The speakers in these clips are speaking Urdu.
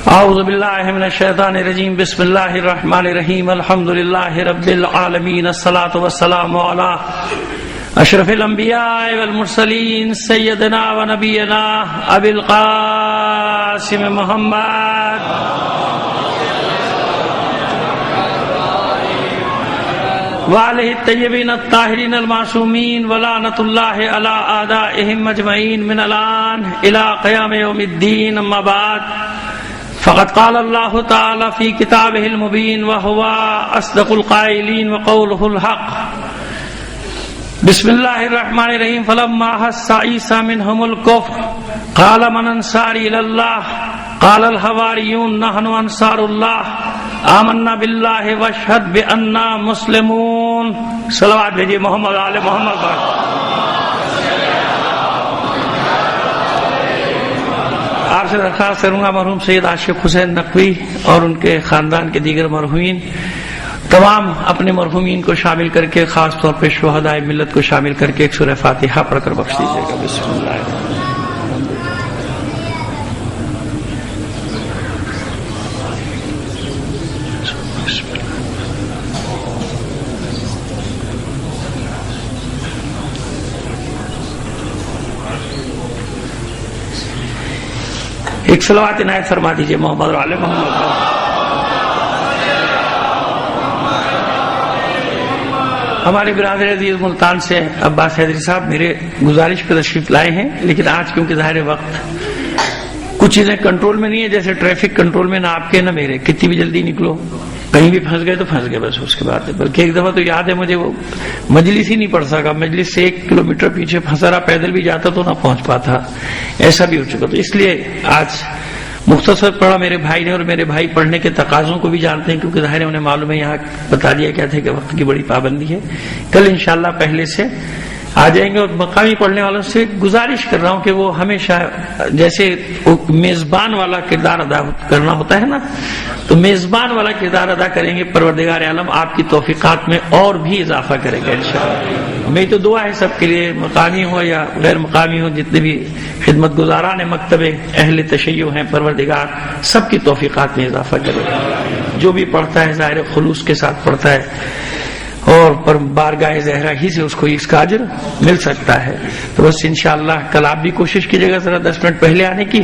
اعوذ باللہ من الشیطان الرجیم بسم اللہ الرحمن الرحیم الحمد للہ رب العالمین الصلاة والسلام علی اشرف الانبیاء والمرسلین سیدنا و نبینا ابی القاسم محمد وعلیہ الطیبین الطاہرین المعصومین ولعنۃ اللہ علی اعدائہم اجمعین من الان الی قیام یوم الدین اما بعد فقد قال اللہ تعالی فی کتابہ المبین وہو اصدق القائلین وقولہ الحق بسم اللہ الرحمن الرحیم فلما حس عیسی منہم الکفر قال من انصاری الی اللہ قال الحواریون نحن انصار اللہ آمنا باللہ واشہد بأننا مسلمون. صلوات بھیجیے محمد آل محمد پر. آپ سے درخواست کروں گا مرحوم سید عاشق حسین نقوی اور ان کے خاندان کے دیگر مرحومین تمام اپنے مرحومین کو شامل کر کے خاص طور پہ شہدائے ملت کو شامل کر کے ایک سورہ فاتحہ پڑھ کر بخش دیجیے گا. بسم اللہ. ایک صلوات عنایت فرما دیجیے محمد علی محمد. ہمارے برادر عزیز ملتان سے عباس حیدری صاحب میرے گزارش پہ تشریف لائے ہیں، لیکن آج کیونکہ ظاہر وقت کچھ چیزیں کنٹرول میں نہیں ہے، جیسے ٹریفک کنٹرول میں نہ آپ کے نہ میرے، کتنی بھی جلدی نکلو کہیں بھی پھنس گئے تو پھنس گئے بس. اس کے بعد بلکہ ایک دفعہ تو یاد ہے مجھے وہ مجلس ہی نہیں پڑھ سکا، مجلس سے 1 کلومیٹر پیچھے پھنسا رہا، پیدل بھی جاتا تو نہ پہنچ پاتا، ایسا بھی ہو چکا. تو اس لیے آج مختصر پڑھا میرے بھائی نے، اور میرے بھائی پڑھنے کے تقاضوں کو بھی جانتے ہیں کیونکہ ظاہر انہیں معلوم ہے یہاں بتا دیا کیا تھا کہ وقت کی بڑی پابندی ہے. کل انشاءاللہ پہلے سے آ جائیں گے. اور مقامی پڑھنے والوں سے گزارش کر رہا ہوں کہ وہ ہمیشہ جیسے میزبان والا کردار ادا کرنا ہوتا ہے نا، تو میزبان والا کردار ادا کریں گے. پروردگار عالم آپ کی توفیقات میں اور بھی اضافہ کرے گا انشاءاللہ. میری تو دعا ہے سب کے لیے، مقامی ہو یا غیر مقامی ہو، جتنے بھی خدمت گزاران مکتب اہل تشیع ہیں، پروردگار سب کی توفیقات میں اضافہ کرے گا. جو بھی پڑھتا ہے ظاہر خلوص کے ساتھ پڑھتا ہے اور پر بارگاہ زہرا ہی سے اس کو اس کا اجر مل سکتا ہے. تو بس انشاءاللہ کل آپ بھی کوشش کیجیے گا ذرا 10 منٹ پہلے آنے کی،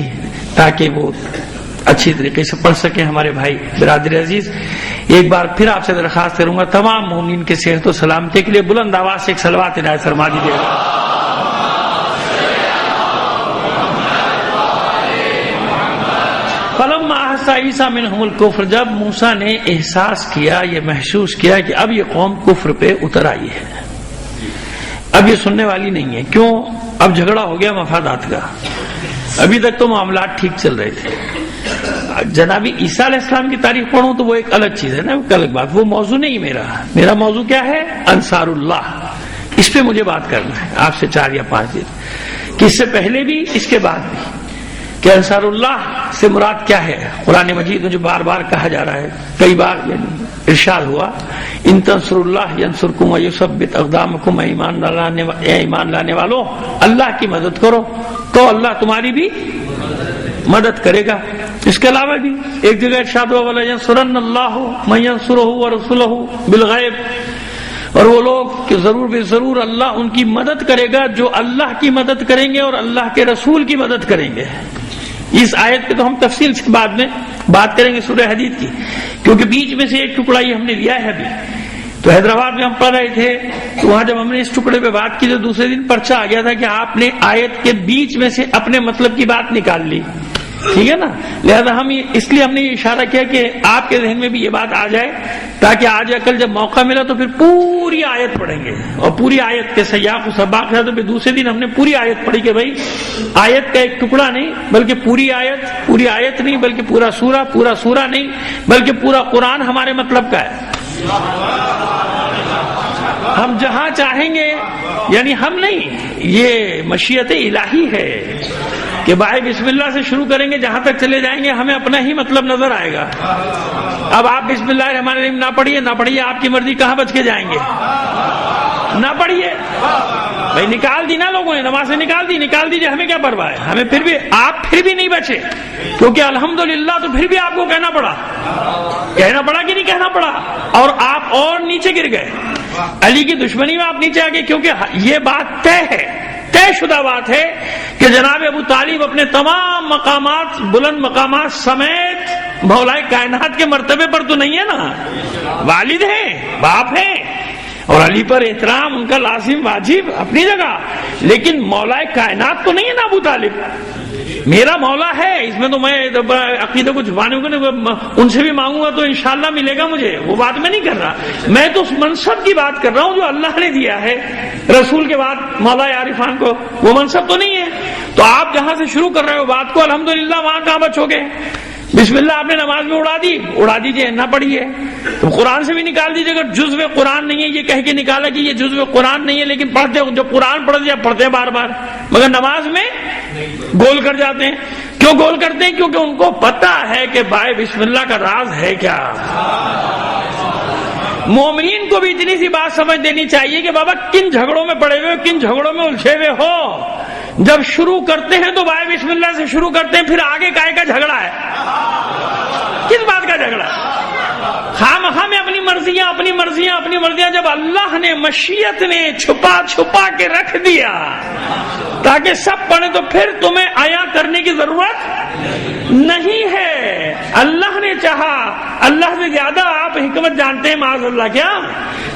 تاکہ وہ اچھی طریقے سے پڑھ سکیں ہمارے بھائی برادر عزیز. ایک بار پھر آپ سے درخواست کروں گا تمام مومنین کے صحت و سلامتی کے لیے بلند آواز سے ایک صلوات عنایت فرما دیجیے گا. فلما احس عیسی منہم الکفر، جب موسیٰ نے احساس کیا، یہ محسوس کیا کہ اب یہ قوم کفر پہ اتر آئی ہے، اب یہ سننے والی نہیں ہے. کیوں؟ اب جھگڑا ہو گیا مفادات کا. ابھی تک تو معاملات ٹھیک چل رہے تھے. جناب عیسیٰ علیہ السلام کی تاریخ پڑھوں تو وہ ایک الگ چیز ہے نا، ایک الگ بات. وہ موضوع نہیں میرا موضوع کیا ہے؟ انصار اللہ. اس پہ مجھے بات کرنا ہے آپ سے 4 یا 5 دن، کہ اس سے پہلے بھی اس کے بعد بھی، کہ انصار اللہ سے مراد کیا ہے. قرآن مجید میں جو بار بار کہا جا رہا ہے، کئی بار یعنی ارشاد ہوا ان تنصر اللہ ینصرکم ویثبت اقدامکم، اے ایمان لانے والوں اللہ کی مدد کرو تو اللہ تمہاری بھی مدد کرے گا. اس کے علاوہ بھی ایک جگہ ارشاد ہوا وَلَيَنصُرَنَّ اللَّهُ مَن يَنصُرُهُ وَرُسُلَهُ بِالْغَیْبِ، اور وہ لوگ کہ ضرور بے ضرور اللہ ان کی مدد کرے گا جو اللہ کی مدد کریں گے اور اللہ کے رسول کی مدد کریں گے. اس آیت پہ تو ہم تفصیل سے بعد میں بات کریں گے سورہ حدید کی، کیونکہ بیچ میں سے ایک ٹکڑا یہ ہم نے لیا ہے ابھی. تو حیدرآباد میں ہم پڑھ رہے تھے تو وہاں جب ہم نے اس ٹکڑے پہ بات کی تو دوسرے دن پرچہ آ گیا تھا کہ آپ نے آیت کے بیچ میں سے اپنے مطلب کی بات نکال لی. ٹھیک ہے نا؟ لہذا اس لیے ہم نے یہ اشارہ کیا کہ آپ کے ذہن میں بھی یہ بات آ جائے، تاکہ آج یا کل جب موقع ملا تو پھر پوری آیت پڑھیں گے، اور پوری آیت کے سیاق و سباق ہے. تو پھر دوسرے دن ہم نے پوری آیت پڑھی کہ بھائی آیت کا ایک ٹکڑا نہیں بلکہ پوری آیت نہیں بلکہ پورا سورہ نہیں بلکہ پورا قرآن ہمارے مطلب کا ہے. ہم جہاں چاہیں گے، یعنی ہم نہیں، یہ مشیت الہی ہے کہ بھائی بسم اللہ سے شروع کریں گے، جہاں تک چلے جائیں گے ہمیں اپنا ہی مطلب نظر آئے گا. اب آپ بسم اللہ الرحمن الرحیم نہ پڑھیے آپ کی مرضی، کہاں بچ کے جائیں گے؟ نہ پڑھیے. بھائی نکال دی نا لوگوں نے، نماز سے نکال دیجیے، ہمیں کیا پرواہ ہے، ہمیں پھر بھی آپ پھر بھی نہیں بچے، کیونکہ الحمدللہ تو پھر بھی آپ کو کہنا پڑا کہ نہیں کہنا پڑا، اور آپ اور نیچے گر گئے، علی کی دشمنی میں آپ نیچے آ گئے، کیونکہ یہ بات طے شدہ بات ہے کہ جناب ابو طالب اپنے تمام مقامات، بلند مقامات سمیت مولا کائنات کے مرتبے پر تو نہیں ہے نا، والد ہیں، باپ ہیں، اور علی پر احترام ان کا لازم واجب اپنی جگہ، لیکن مولا کائنات تو نہیں ہے نا ابو طالب، میرا مولا ہے، اس میں تو میں عقیدے کو چھپانے کو ان سے بھی مانگوں گا تو انشاءاللہ ملے گا مجھے، وہ بات میں نہیں کر رہا، میں تو اس منصب کی بات کر رہا ہوں جو اللہ نے دیا ہے رسول کے بعد مولا عارفان کو، وہ منصب تو نہیں ہے، تو آپ جہاں سے شروع کر رہے ہو بات کو الحمدللہ وہاں کہاں بچو گے، بسم اللہ آپ نے نماز میں اڑا دیجئے، نہ پڑھیے، تو قرآن سے بھی نکال دیجئے، اگر جزو قرآن نہیں ہے یہ کہہ کے نکالا کہ یہ جزو قرآن نہیں ہے، لیکن پڑھتے جو قرآن پڑھتے ہیں بار بار، مگر نماز میں گول کر جاتے ہیں، کیوں گول کرتے ہیں؟ کیونکہ ان کو پتا ہے کہ بھائی بسم اللہ کا راز ہے کیا۔ مومنین کو بھی اتنی سی بات سمجھ دینی چاہیے کہ بابا کن جھگڑوں میں پڑے ہوئے، کن جھگڑوں میں الجھے ہوئے ہو، جب شروع کرتے ہیں تو بھائی بسم اللہ سے شروع کرتے ہیں، پھر آگے کائے کا جھگڑا ہے، کس بات کا جھگڑا ہے؟ ہمیں اپنی مرضیاں جب اللہ نے مشیت نے چھپا کے رکھ دیا تاکہ سب پڑھیں، تو پھر تمہیں عیاں کرنے کی ضرورت نہیں ہے، اللہ نے چاہا، اللہ سے زیادہ آپ حکمت جانتے ہیں معاذ اللہ کیا،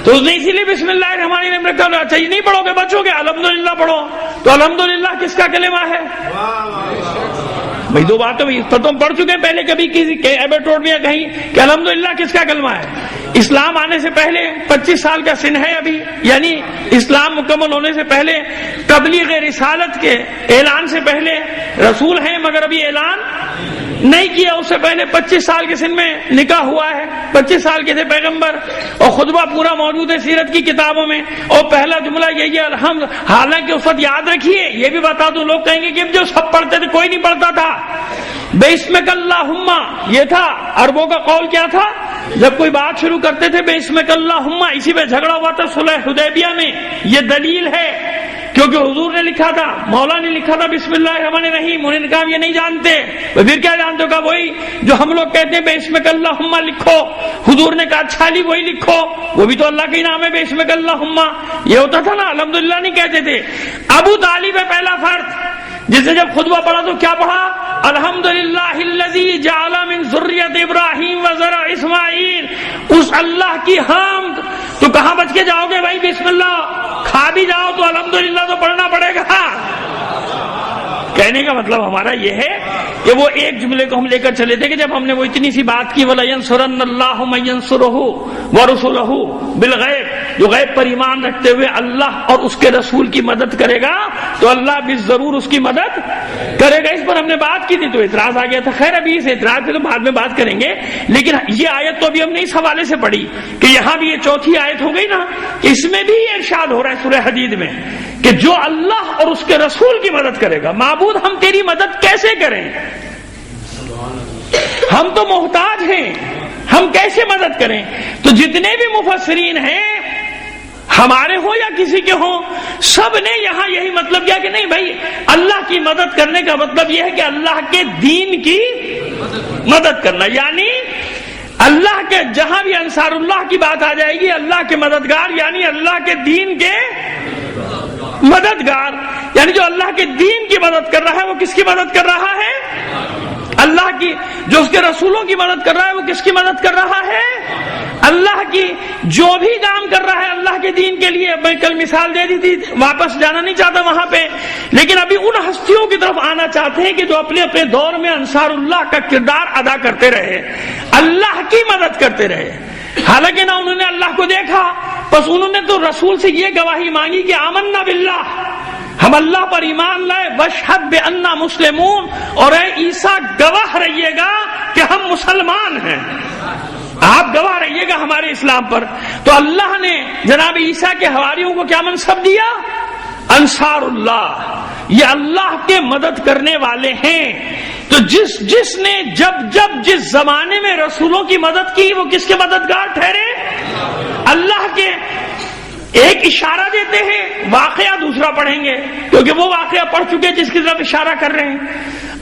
تو اس نے اسی لیے بسم اللہ الرحمن الرحیم رکھا، اچھا یہ نہیں پڑھو گے بچو گے، الحمدللہ پڑھو، تو الحمدللہ کس کا کلمہ ہے؟ بھئی دو باتوں میں تو تم پڑھ چکے ہیں پہلے، کبھی کسی ایبٹ میں کہیں کہ الحمدللہ کس کا کلمہ ہے؟ اسلام آنے سے پہلے 25 سال کا سن ہے ابھی، یعنی اسلام مکمل ہونے سے پہلے، تبلیغ رسالت کے اعلان سے پہلے رسول ہیں مگر ابھی اعلان نہیں کیا، اس سے پہلے 25 سال کے سن میں نکاح ہوا ہے، 25 سال کے تھے پیغمبر، اور خطبہ پورا موجود ہے سیرت کی کتابوں میں، اور پہلا جملہ یہی ہے الحمد، حالانکہ اس وقت یاد رکھیے یہ بھی بتا دوں، لوگ کہیں گے کہ جو سب پڑھتے تھے کوئی نہیں پڑھتا تھا، بِسْمِكَ اللَّهُمَّ یہ تھا، عربوں کا قول کیا تھا، جب کوئی بات شروع کرتے تھے بِسْمِكَ اللَّهُمَّ، اسی پہ جھگڑا ہوا تھا صلح حدیبیہ میں، یہ دلیل ہے، کیونکہ حضور نے لکھا تھا، مولا نے لکھا تھا بسم اللہ الرحمن الرحیم، انہوں نے کہا یہ نہیں جانتے، پھر کیا جانتے ہو؟ کہ وہی جو ہم لوگ کہتے ہیں بِسْمِكَ اللَّهُمَّ لکھو، حضور نے کہا اچھا علی وہی لکھو، وہ بھی تو اللہ کا ہی نام ہے بِسْمِكَ اللَّهُمَّ، یہ ہوتا تھا نا، الحمدللہ نہیں کہتے تھے۔ ابو طالب ہے پہلا فرد جس نے جب خطبہ پڑھا تو کیا پڑھا؟ الحمدللہ الذی جعل من ذریۃ ابراہیم وزرع اسماعیل، اس اللہ کی حمد، تو کہاں بچ کے جاؤ گے بھائی؟ بسم اللہ کھا بھی جاؤ تو الحمدللہ تو پڑھنا پڑے گا۔ کہنے کا مطلب ہمارا یہ ہے کہ وہ ایک جملے کو ہم لے کر چلے تھے کہ جب ہم نے وہ اتنی سی بات کی وَلَيَنْصُرَنَّ اللَّهُ مَن يَنْصُرُهُ وَرُسُلَهُ بِالْغَیب، جو غیب پر ایمان رکھتے ہوئے اللہ اور اس کے رسول کی مدد کرے گا تو اللہ بھی ضرور اس کی مدد کرے گا۔ اس پر ہم نے بات کی تھی تو اعتراض آ گیا تھا، خیر ابھی اس اعتراض پہ تو بعد میں بات کریں گے، لیکن یہ آیت تو ابھی ہم نے اس حوالے سے پڑھی کہ یہاں بھی یہ چوتھی آیت ہو گئی نا، کہ اس میں بھی یہ ارشاد ہو رہا ہے سورہ حدید میں کہ جو اللہ اور اس کے رسول کی مدد کرے گا، معبود ہم تیری مدد کیسے کریں؟ ہم تو محتاج ہیں، ہم کیسے مدد کریں؟ تو جتنے بھی مفسرین ہیں ہمارے ہو یا کسی کے ہوں، سب نے یہاں یہی مطلب کیا کہ نہیں بھائی اللہ کی مدد کرنے کا مطلب یہ ہے کہ اللہ کے دین کی مدد کرنا، یعنی اللہ کے جہاں بھی انصار اللہ کی بات آ جائے گی، اللہ کے مددگار یعنی اللہ کے دین کے مددگار، یعنی جو اللہ کے دین کی مدد کر رہا ہے وہ کس کی مدد کر رہا ہے؟ اللہ کی۔ جو اس کے رسولوں کی مدد کر رہا ہے وہ کس کی مدد کر رہا ہے؟ اللہ کی۔ جو بھی کام کر رہا ہے اللہ کے دین کے لیے، میں کل مثال دے دی تھی، واپس جانا نہیں چاہتا وہاں پہ، لیکن ابھی ان ہستیوں کی طرف آنا چاہتے ہیں کہ جو اپنے اپنے دور میں انصار اللہ کا کردار ادا کرتے رہے، اللہ کی مدد کرتے رہے، حالانکہ نہ انہوں نے اللہ کو دیکھا، بس انہوں نے تو رسول سے یہ گواہی مانگی کہ آمنا باللہ، ہم اللہ پر ایمان لائے، واشہد بأننا مسلمون، اور اے عیسیٰ گواہ رہیے گا کہ ہم مسلمان ہیں، آپ گواہ رہیے گا ہمارے اسلام پر۔ تو اللہ نے جناب عیسیٰ کے حواریوں کو کیا منصب دیا؟ انصار اللہ، یہ اللہ کے مدد کرنے والے ہیں۔ تو جس نے جس زمانے میں رسولوں کی مدد کی وہ کس کے مددگار ٹھہرے؟ اللہ کے۔ ایک اشارہ دیتے ہیں، واقعہ دوسرا پڑھیں گے، کیونکہ وہ واقعہ پڑھ چکے جس کی طرف اشارہ کر رہے ہیں۔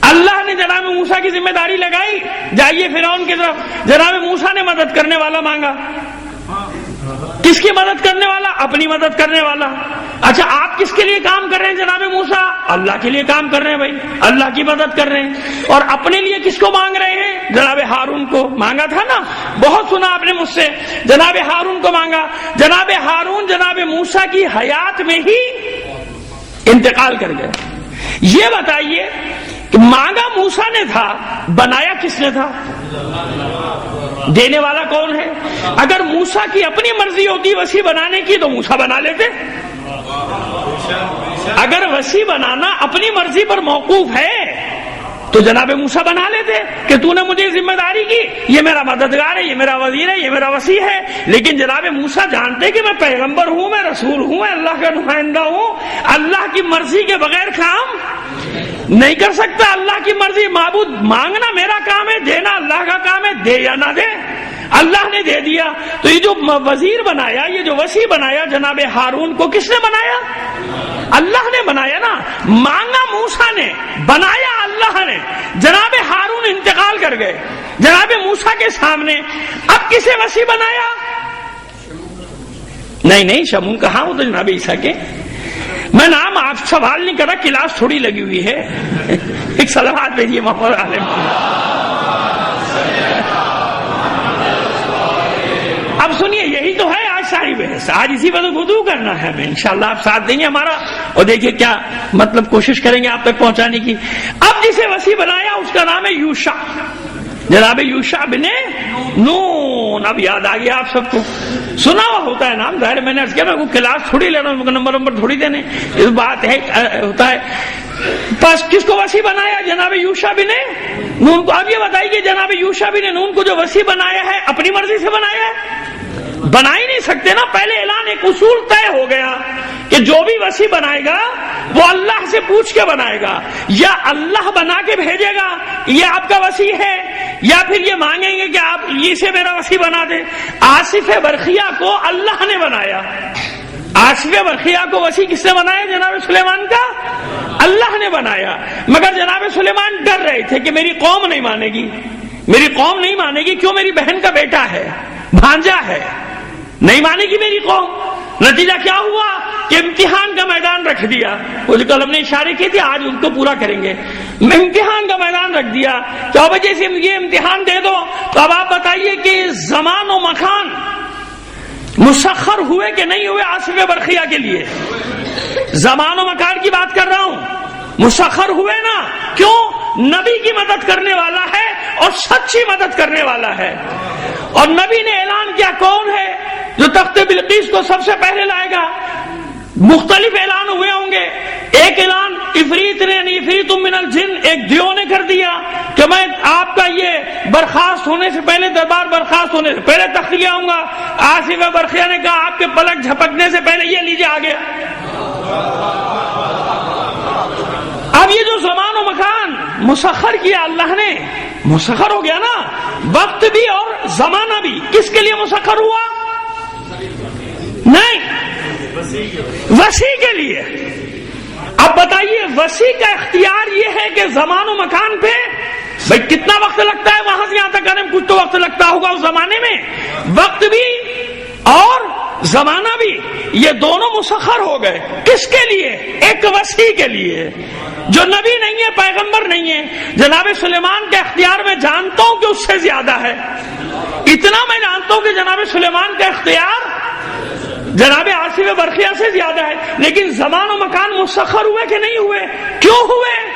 اللہ نے جناب موسیٰ کی ذمہ داری لگائی، جائیے فرعون کی طرف، جناب موسیٰ نے مدد کرنے والا مانگا۔ کس کی مدد کرنے والا؟ اپنی مدد کرنے والا۔ اچھا آپ کس کے لیے کام کر رہے ہیں جناب موسیٰ؟ اللہ کے لیے کام کر رہے ہیں بھائی، اللہ کی مدد کر رہے ہیں۔ اور اپنے لیے کس کو مانگ رہے ہیں؟ جناب ہارون کو مانگا تھا نا، بہت سنا آپ نے مجھ سے، جناب ہارون کو مانگا۔ جناب ہارون جناب موسیٰ کی حیات میں ہی انتقال کر گئے۔ یہ بتائیے کہ مانگا موسیٰ نے تھا، بنایا کس نے تھا؟ دینے والا کون ہے؟ اگر موسیٰ کی اپنی مرضی ہوتی وسیع بنانے کی تو موسیٰ بنا لیتے۔ اگر وسیع بنانا اپنی مرضی پر موقوف ہے تو جناب موسیٰ بنا لیتے کہ تو نے مجھے ذمہ داری کی، یہ میرا مددگار ہے، یہ میرا وزیر ہے، یہ میرا وسیع ہے۔ لیکن جناب موسیٰ جانتے کہ میں پیغمبر ہوں، میں رسول ہوں، میں اللہ کا نمائندہ ہوں، اللہ کی مرضی کے بغیر کام نہیں کر سکتا۔ اللہ کی مرضی، معبود مانگنا میرا کام ہے، دینا اللہ کا کام ہے، دے یا نہ دے اللہ نے دے دیا۔ تو یہ جو وزیر بنایا، یہ جو وسیع بنایا جناب ہارون کو کس نے بنایا؟ اللہ نے بنایا نا۔ مانگا موسیٰ نے، بنایا اللہ نے۔ جناب ہارون انتقال کر گئے جناب موسیٰ کے سامنے، اب کسے وسیع بنایا؟ نہیں شمون کہاں، وہ تو جناب عیسیٰ کے۔ میں نام آپ سوال نہیں کر رہا، کلاس تھوڑی لگی ہوئی ہے۔ ایک صلوات بھیجیے محمد عالم۔ اب سنیے، یہی تو ہے آج ساری بحث، آج اسی پر گفتگو کرنا ہے ہمیں، انشاءاللہ آپ ساتھ دیں گے ہمارا، اور دیکھیے کیا مطلب کوشش کریں گے آپ تک پہنچانے کی۔ اب جسے وسیع بنایا اس کا نام ہے یوشع، جناب یوشع بن نون۔ اب یاد آ گیا آپ سب کو، سنا ہوا ہوتا ہے نام، ظاہر میں نے عرض کیا میں کو کلاس تھوڑی لے رہا ہوں، نمبر تھوڑی دینے، اس بات ہے ہوتا ہے۔ پس کس کو وسیع بنایا؟ جناب یوشع بن نون کو۔ اب یہ بتائیے کہ جناب یوشع بن نون کو جو وسیع بنایا ہے اپنی مرضی سے بنایا ہے؟ بنا ہی نہیں سکتے نا۔ پہلے اعلان، ایک اصول طے ہو گیا کہ جو بھی وسیع بنائے گا وہ اللہ سے پوچھ کے بنائے گا، یا اللہ بنا کے بھیجے گا یہ آپ کا وسیع ہے، یا پھر یہ مانگیں گے کہ آپ اسے میرا وسیع بنا دیں۔ آصف برقیہ کو اللہ نے بنایا، آصف برقیہ کو وسیع کس نے بنایا؟ جناب سلیمان کا اللہ نے بنایا۔ مگر جناب سلیمان ڈر رہے تھے کہ میری قوم نہیں مانے گی، میری قوم نہیں مانے گی، کیوں؟ میری بہن کا بیٹا ہے، بھانجا ہے، نہیں مانے گی میری قوم۔ نتیجہ کیا ہوا کہ امتحان کا میدان رکھ دیا۔ وہ جو کل ہم نے اشارے کیے تھے آج ان کو پورا کریں گے۔ امتحان کا میدان رکھ دیا کہ اب جیسے یہ امتحان دے دو تو اب آپ بتائیے کہ زمان و مکان مسخر ہوئے کہ نہیں ہوئے آصف برقیہ کے لیے؟ زمان و مکان کی بات کر رہا ہوں، مسخر ہوئے نا۔ کیوں؟ نبی کی مدد کرنے والا ہے اور سچی مدد کرنے والا ہے۔ اور نبی نے اعلان کیا کون ہے جو تخت بلقیس کو سب سے پہلے لائے گا؟ مختلف اعلان ہوئے ہوں گے۔ ایک اعلان عفریت من الجن، ایک دیو نے کر دیا کہ میں آپ کا یہ برخاست ہونے سے پہلے، دربار برخاست ہونے سے پہلے تخت لے آؤں گا۔ آصف برقیہ نے کہا آپ کے پلک جھپکنے سے پہلے یہ لیجیے آ گیا۔ اب یہ جو زمان و مکان مسخر کیا اللہ نے، مسخر ہو گیا نا، وقت بھی اور زمانہ بھی کس کے لیے مسخر ہوا؟ نہیں، وسیع کے لیے۔ اب بتائیے وسیع کا اختیار یہ ہے کہ زمان و مکان پہ بھائی کتنا وقت لگتا ہے وہاں سے یہاں تک آنے میں؟ کچھ تو وقت لگتا ہوگا اس زمانے میں، وقت بھی اور زمانہ بھی، یہ دونوں مسخر ہو گئے کس کے لیے؟ ایک وسیع کے لیے جو نبی نہیں ہے، پیغمبر نہیں ہے۔ جناب سلیمان کے اختیار میں جانتا ہوں کہ اس سے زیادہ ہے، اتنا میں جانتا ہوں کہ جناب سلیمان کا اختیار جناب آصف برقیہ سے زیادہ ہے، لیکن زمان و مکان مسخر ہوئے کہ نہیں ہوئے؟ کیوں ہوئے؟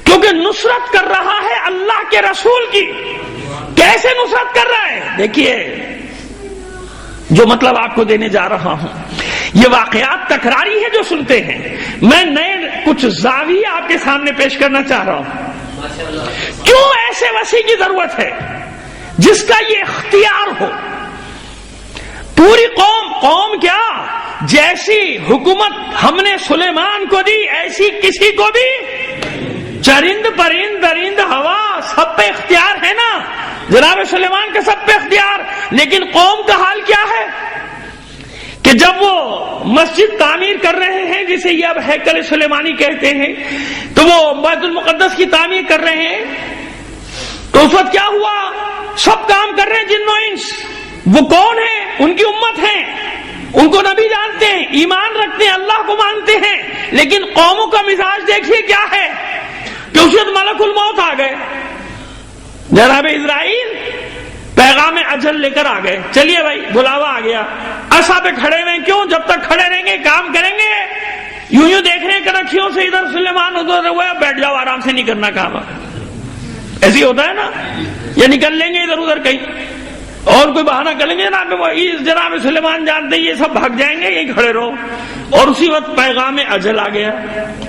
کیونکہ نصرت کر رہا ہے اللہ کے رسول کی۔ کیسے نصرت کر رہا ہے؟ دیکھیے جو مطلب آپ کو دینے جا رہا ہوں، یہ واقعات تکراری ہے جو سنتے ہیں، میں نئے کچھ زاویہ آپ کے سامنے پیش کرنا چاہ رہا ہوں۔ کیوں ایسے وسیع کی ضرورت ہے جس کا یہ اختیار ہو؟ پوری قوم کیا جیسی حکومت ہم نے سلیمان کو دی ایسی کسی کو بھی، چرند پرند درند ہوا سب پہ اختیار ہے نا، جناب سلیمان کا سب پہ اختیار۔ لیکن قوم کا حال کیا ہے کہ کہ جب وہ مسجد تعمیر کر رہے ہیں جسے یہ اب ہیکل سلیمانی کہتے ہیں، تو وہ بیت المقدس کی تعمیر کر رہے ہیں، تو اس وقت کیا ہوا؟ سب کام کر رہے ہیں جن و انس، وہ کون ہیں؟ ان کی امت ہیں، ان کو نبی جانتے ہیں، ایمان رکھتے ہیں، اللہ کو مانتے ہیں، لیکن قوموں کا مزاج دیکھیے کیا ہے کہ اس وقت ملک الموت آ گئے، جناب اسرائیل پیغام اجل لے کر آ گئے، چلیے بھائی بلاوا آ گیا، عصا پہ کھڑے ہوئے، کیوں؟ جب تک کھڑے رہیں گے کام کریں گے، یوں دیکھ رہے ہیں کنکھیوں سے ادھر سلیمان ادھر ہوا، بیٹھ جاؤ آرام سے، نہیں کرنا کام، ایسے ہی ہوتا ہے نا، یا نکل لیں گے ادھر ادھر کہیں اور کوئی بہانہ کر لیں گے، جناب سلیمان جانتے یہ سب بھاگ جائیں گے، یہیں کھڑے رہو، اور اسی وقت پیغام اجل آ گیا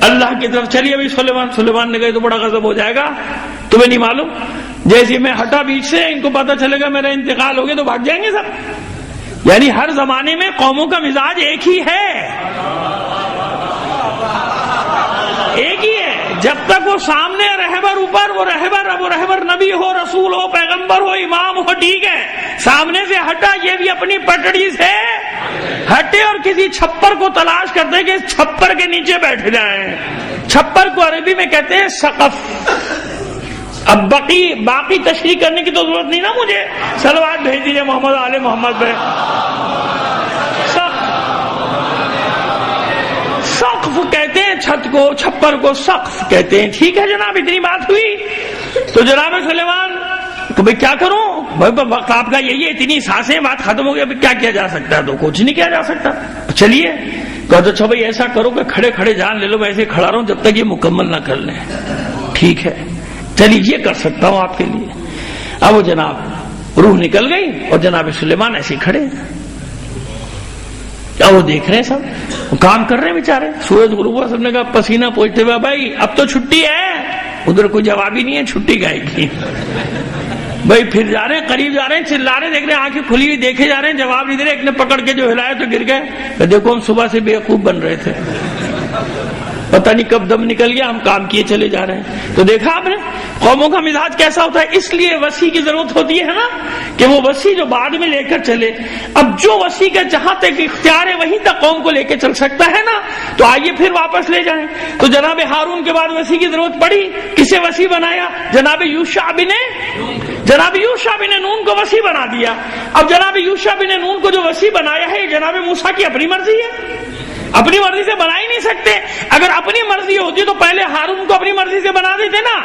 اللہ کی طرف، چلیے ابھی سلیمان نے گئے تو بڑا غضب ہو جائے گا، تمہیں نہیں معلوم جیسے میں ہٹا بیچ سے ان کو پتا چلے گا میرا انتقال ہو گیا تو بھاگ جائیں گے سب۔ یعنی ہر زمانے میں قوموں کا مزاج ایک ہی ہے، ایک ہی ہے، جب تک وہ سامنے رہبر اوپر، وہ رہبر نبی ہو، رسول ہو، پیغمبر ہو، امام ہو، ٹھیک ہے، سامنے سے ہٹا یہ بھی اپنی پٹڑی سے ہٹے اور کسی چھپر کو تلاش کرتے کہ چھپر کے نیچے بیٹھ جائیں، چھپر کو عربی میں کہتے ہیں سقف۔ اب باقی تشریح کرنے کی تو ضرورت نہیں نا مجھے، صلوات بھیج دیجیے محمد آل محمد پہ۔ سقف کہتے ہیں چھت کو، چھپر کو سقف کہتے ہیں، ٹھیک ہے جناب، اتنی بات ہوئی تو جناب سلیمان تو بھائی کیا کروں، وقت آپ کا یہی ہے، اتنی سانسیں، بات ختم ہو گئی، ابھی کیا کیا جا سکتا ہے؟ تو کچھ نہیں کیا جا سکتا، چلیے کہو تو اچھا بھائی ایسا کرو کہ کھڑے کھڑے جان لے لو، میں ایسے کھڑا رہوں جب تک یہ مکمل نہ کر لیں، ٹھیک ہے چلیے یہ کر سکتا ہوں آپ کے لیے۔ اب وہ جناب روح نکل گئی اور جناب سلیمان ایسے کھڑے، اب وہ دیکھ رہے ہیں سب، وہ کام کر رہے ہیں بیچارے، سورج غروب ہوا، سب نے کہا پسینہ پوچھتے ہوئے بھائی اب تو چھٹی ہے، ادھر کوئی جواب ہی نہیں ہے، چھٹی گائے کی بھائی، پھر جا رہے ہیں، قریب جا رہے ہیں، چلا رہے ہیں، دیکھ رہے ہیں آنکھیں کھلی ہوئی دیکھے جا رہے ہیں، جواب نہیں دے رہے، ایک نے پکڑ کے جو ہلایا تو گر گئے، دیکھو ہم صبح سے بیوقوف بن رہے تھے، پتہ نہیں کب دم نکل گیا، ہم کام کیے چلے جا رہے ہیں۔ تو دیکھا آپ نے قوموں کا مزاج کیسا ہوتا ہے، اس لیے وسیع کی ضرورت ہوتی ہے نا کہ وہ وسیع جو بعد میں لے کر چلے، اب جو وسیع کا جہاں تک اختیار ہے وہیں تک قوم کو لے کے چل سکتا ہے نا، تو آئیے پھر واپس لے جائیں۔ تو جناب ہارون کے بعد وسیع کی ضرورت پڑی، کسے وسیع بنایا؟ جناب یوشع بن نون کو وسیع بنا دیا۔ اب جناب یوشع بن نون کو جو وسیع بنایا ہے جناب موسیٰ کی اپنی مرضی ہے، اپنی مرضی سے بنا ہی نہیں سکتے، اگر اپنی مرضی ہوتی تو پہلے ہارون کو اپنی مرضی سے بنا دیتے نا،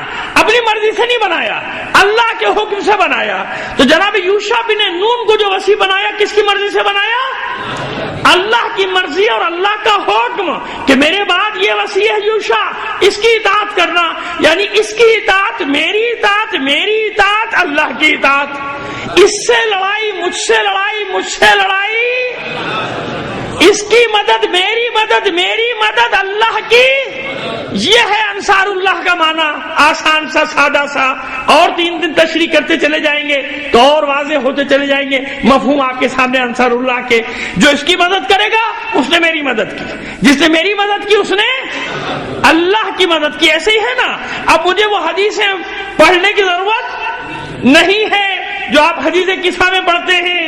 اپنی مرضی سے نہیں بنایا، اللہ کے حکم سے بنایا۔ تو جناب یوشع بن نون کو جو وسیع بنایا کس کی مرضی سے بنایا؟ اللہ کی مرضی اور اللہ کا حکم کہ میرے بعد یہ وسیع ہے یوشع، اس کی اطاعت کرنا، یعنی اس کی اطاعت، میری اطاعت، میری اطاعت، اللہ کی اطاعت، اس سے لڑائی، مجھ سے لڑائی، مجھ سے لڑائی، اس کی مدد، میری مدد، میری مدد اللہ کی، یہ ہے انصار اللہ کا معنی، آسان سا، سادہ سا، اور 3 دن تشریح کرتے چلے جائیں گے تو اور واضح ہوتے چلے جائیں گے مفہوم آپ کے سامنے انصار اللہ کے۔ جو اس کی مدد کرے گا اس نے میری مدد کی، جس نے میری مدد کی اس نے اللہ کی مدد کی، ایسے ہی ہے نا۔ اب مجھے وہ حدیثیں پڑھنے کی ضرورت نہیں ہے جو آپ حدیث قصہ میں پڑھتے ہیں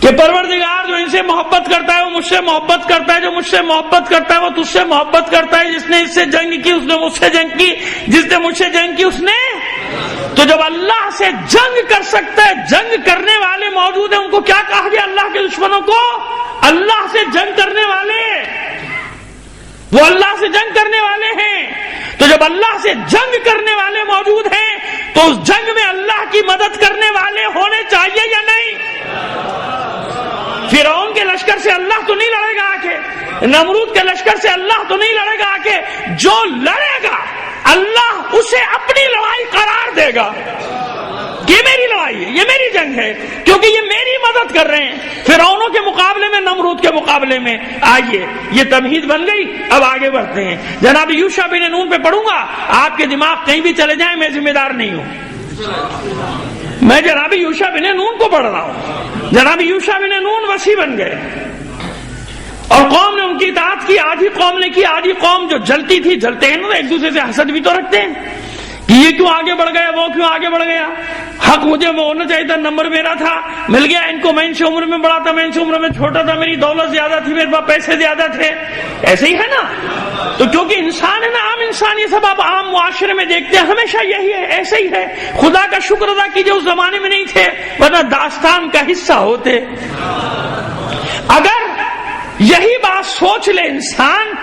کہ پروردگار جو ان سے محبت کرتا ہے وہ مجھ سے محبت کرتا ہے، جو مجھ سے محبت کرتا ہے وہ تجھ سے محبت کرتا ہے، جس نے اس سے جنگ کی اس نے مجھ سے جنگ کی، جس نے مجھ سے جنگ کی اس نے۔ تو جب اللہ سے جنگ کر سکتا ہے، جنگ کرنے والے موجود ہیں، ان کو کیا کہا گیا اللہ کے دشمنوں کو؟ اللہ سے جنگ کرنے والے، وہ اللہ سے جنگ کرنے والے ہیں۔ تو جب اللہ سے جنگ کرنے والے موجود ہیں تو اس جنگ میں اللہ کی مدد کرنے والے ہونے چاہیے یا نہیں؟ فرعون کے لشکر سے اللہ تو نہیں لڑے گا آ کے، نمرود کے لشکر سے اللہ تو نہیں لڑے گا آ کے، جو لڑے گا اللہ اسے اپنی لڑائی قرار دے گا، یہ میری لڑائی ہے، یہ میری جنگ ہے، کیونکہ یہ میری مدد کر رہے ہیں فرعونوں کے مقابلے میں، نمرود کے مقابلے میں۔ آئیے یہ تمہید بن گئی، اب آگے بڑھتے ہیں۔ جناب یوشع بن نون پہ پڑھوں گا، آپ کے دماغ کہیں بھی چلے جائیں میں ذمہ دار نہیں ہوں، میں جناب یوشع بن نون کو پڑھ رہا ہوں۔ جناب یوشع بن نون وسیع بن گئے اور قوم نے ان کی اطاعت کی، آدھی قوم نے کی، آدھی قوم جو جلتی تھی، جلتے ہیں نا ایک دوسرے سے حسد بھی تو رکھتے ہیں کہ یہ کیوں آگے بڑھ گیا، وہ کیوں آگے بڑھ گیا، حق مجھے ہونا چاہیے تھا، نمبر میرا تھا، مل گیا ان کو، میں ان سے عمر میں بڑا تھا، میں ان سے عمر میں چھوٹا تھا، میری دولت زیادہ تھی، میرے پاس پیسے زیادہ تھے. ایسے ہی ہے نا. تو کیونکہ انسان ہے نا، عام انسان، یہ سب آپ عام معاشرے میں دیکھتے ہیں، ہمیشہ یہی ہے، ایسے ہی ہے. خدا کا شکر ادا کیجیے اس زمانے میں نہیں تھے، ورنہ داستان کا حصہ ہوتے. اگر یہی بات سوچ لے انسان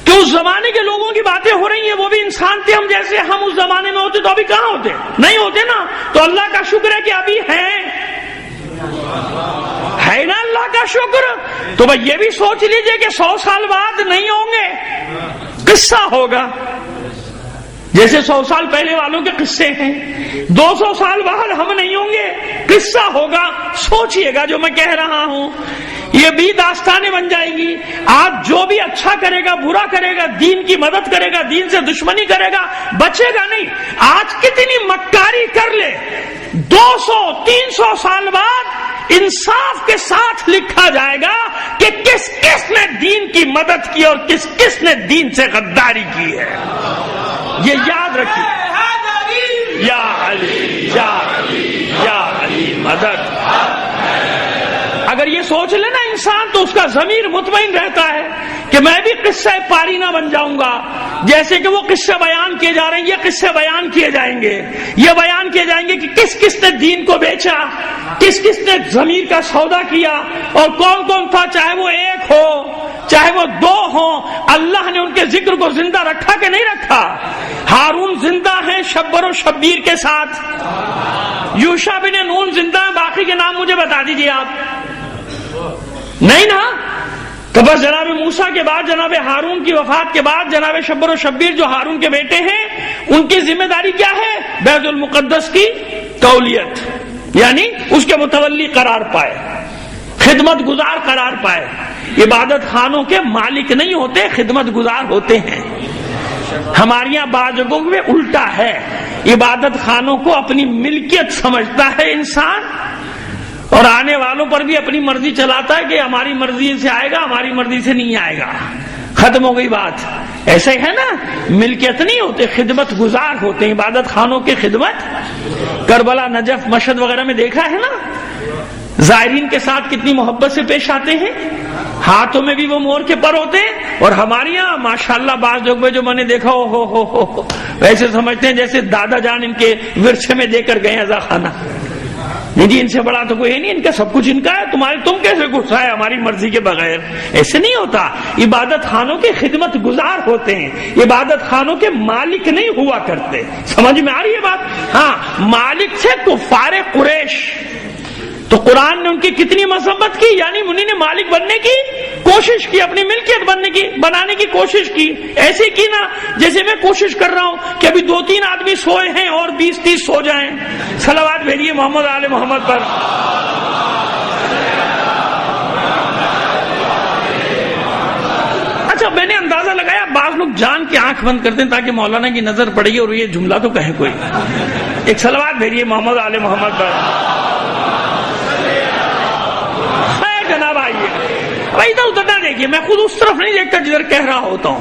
کہ اس زمانے کے لوگوں کی باتیں ہو رہی ہیں، وہ بھی انسان تھے ہم جیسے، ہم اس زمانے میں ہوتے تو ابھی کہاں ہوتے؟ نہیں ہوتے نا. تو اللہ کا شکر ہے کہ ابھی ہیں، ہے نا اللہ کا شکر. تو بھائی یہ بھی سوچ لیجئے کہ 100 سال بعد نہیں ہوں گے، قصہ ہوگا جیسے 100 سال پہلے والوں کے قصے ہیں. 200 سال بعد ہم نہیں ہوں گے، قصہ ہوگا. سوچئے گا جو میں کہہ رہا ہوں، یہ بھی داستانیں بن جائیں گی. آج جو بھی اچھا کرے گا، برا کرے گا، دین کی مدد کرے گا، دین سے دشمنی کرے گا، بچے گا نہیں. آج کتنی مکاری کر لے، 200-300 سال بعد انصاف کے ساتھ لکھا جائے گا کہ کس کس نے دین کی مدد کی اور کس کس نے دین سے غداری کی ہے. یہ یاد رکھیے. یا علی یا علی یا علی مدد. اگر یہ سوچ لے نا انسان تو اس کا ضمیر مطمئن رہتا ہے کہ میں بھی قصہ پاری نہ بن جاؤں گا. جیسے کہ وہ قصے بیان کیے جا رہے ہیں، یہ قصے بیان کیے جائیں گے، یہ بیان کیے جائیں گے کہ کس کس نے دین کو بیچا، کس کس نے ضمیر کا سودا کیا، اور کون کون تھا، چاہے وہ ایک ہو چاہے وہ 2 ہوں. اللہ نے ان کے ذکر کو زندہ رکھا کہ نہیں رکھا؟ ہارون زندہ ہیں شبر و شبیر کے ساتھ، یوشع بن نون زندہ ہیں، باقی کے نام مجھے بتا دیجئے آپ. نہیں نا. تو بس جناب موسیٰ کے بعد، جناب ہارون کی وفات کے بعد، جناب شبر و شبیر جو ہارون کے بیٹے ہیں، ان کی ذمہ داری کیا ہے؟ بیت المقدس کی تولیت، یعنی اس کے متولی قرار پائے، خدمت گزار قرار پائے. عبادت خانوں کے مالک نہیں ہوتے، خدمت گزار ہوتے ہیں. ہمارے یہاں بعض جگہوں میں الٹا ہے، عبادت خانوں کو اپنی ملکیت سمجھتا ہے انسان، اور آنے والوں پر بھی اپنی مرضی چلاتا ہے کہ ہماری مرضی سے آئے گا، ہماری مرضی سے نہیں آئے گا. ختم ہو گئی بات. ایسے ہے نا، ملکیت نہیں ہوتے، خدمت گزار ہوتے ہیں. عبادت خانوں کی خدمت کربلا، نجف، مشہد وغیرہ میں دیکھا ہے نا، زائرین کے ساتھ کتنی محبت سے پیش آتے ہیں، ہاتھوں میں بھی وہ مور کے پر ہوتے ہیں. اور ہمارے یہاں ماشاءاللہ بعض لوگ جو میں نے دیکھا ہو ویسے سمجھتے ہیں جیسے دادا جان ان کے ورثے میں دے کر گئے عزا خانہ. نہیں جی، ان سے بڑا تو کوئی نہیں، ان کا سب کچھ ان کا ہے، تم کیسے گھسا ہے ہماری مرضی کے بغیر؟ ایسے نہیں ہوتا. عبادت خانوں کے خدمت گزار ہوتے ہیں، عبادت خانوں کے مالک نہیں ہوا کرتے. سمجھ میں آ رہی ہے بات؟ ہاں، مالک سے کفار قریش. تو قرآن نے ان کی کتنی مذمت کی، یعنی انہیں نے مالک بننے کی کوشش کی، اپنی ملکیت بنانے کی کوشش کی. ایسے کی نا جیسے میں کوشش کر رہا ہوں کہ ابھی 2-3 آدمی سوئے ہیں اور 20-30 سو جائیں. صلوات بھیجیے محمد آل محمد پر. اچھا، میں نے اندازہ لگایا بعض لوگ جان کے آنکھ بند کرتے ہیں تاکہ مولانا کی نظر پڑے گی اور یہ جملہ تو کہے کوئی. ایک صلوات بھیجیے محمد آل محمد پر. جناب آئیے، ادھر ادھر نہ دیکھیے، میں خود اس طرف نہیں دیکھتا جدھر کہہ رہا ہوتا ہوں،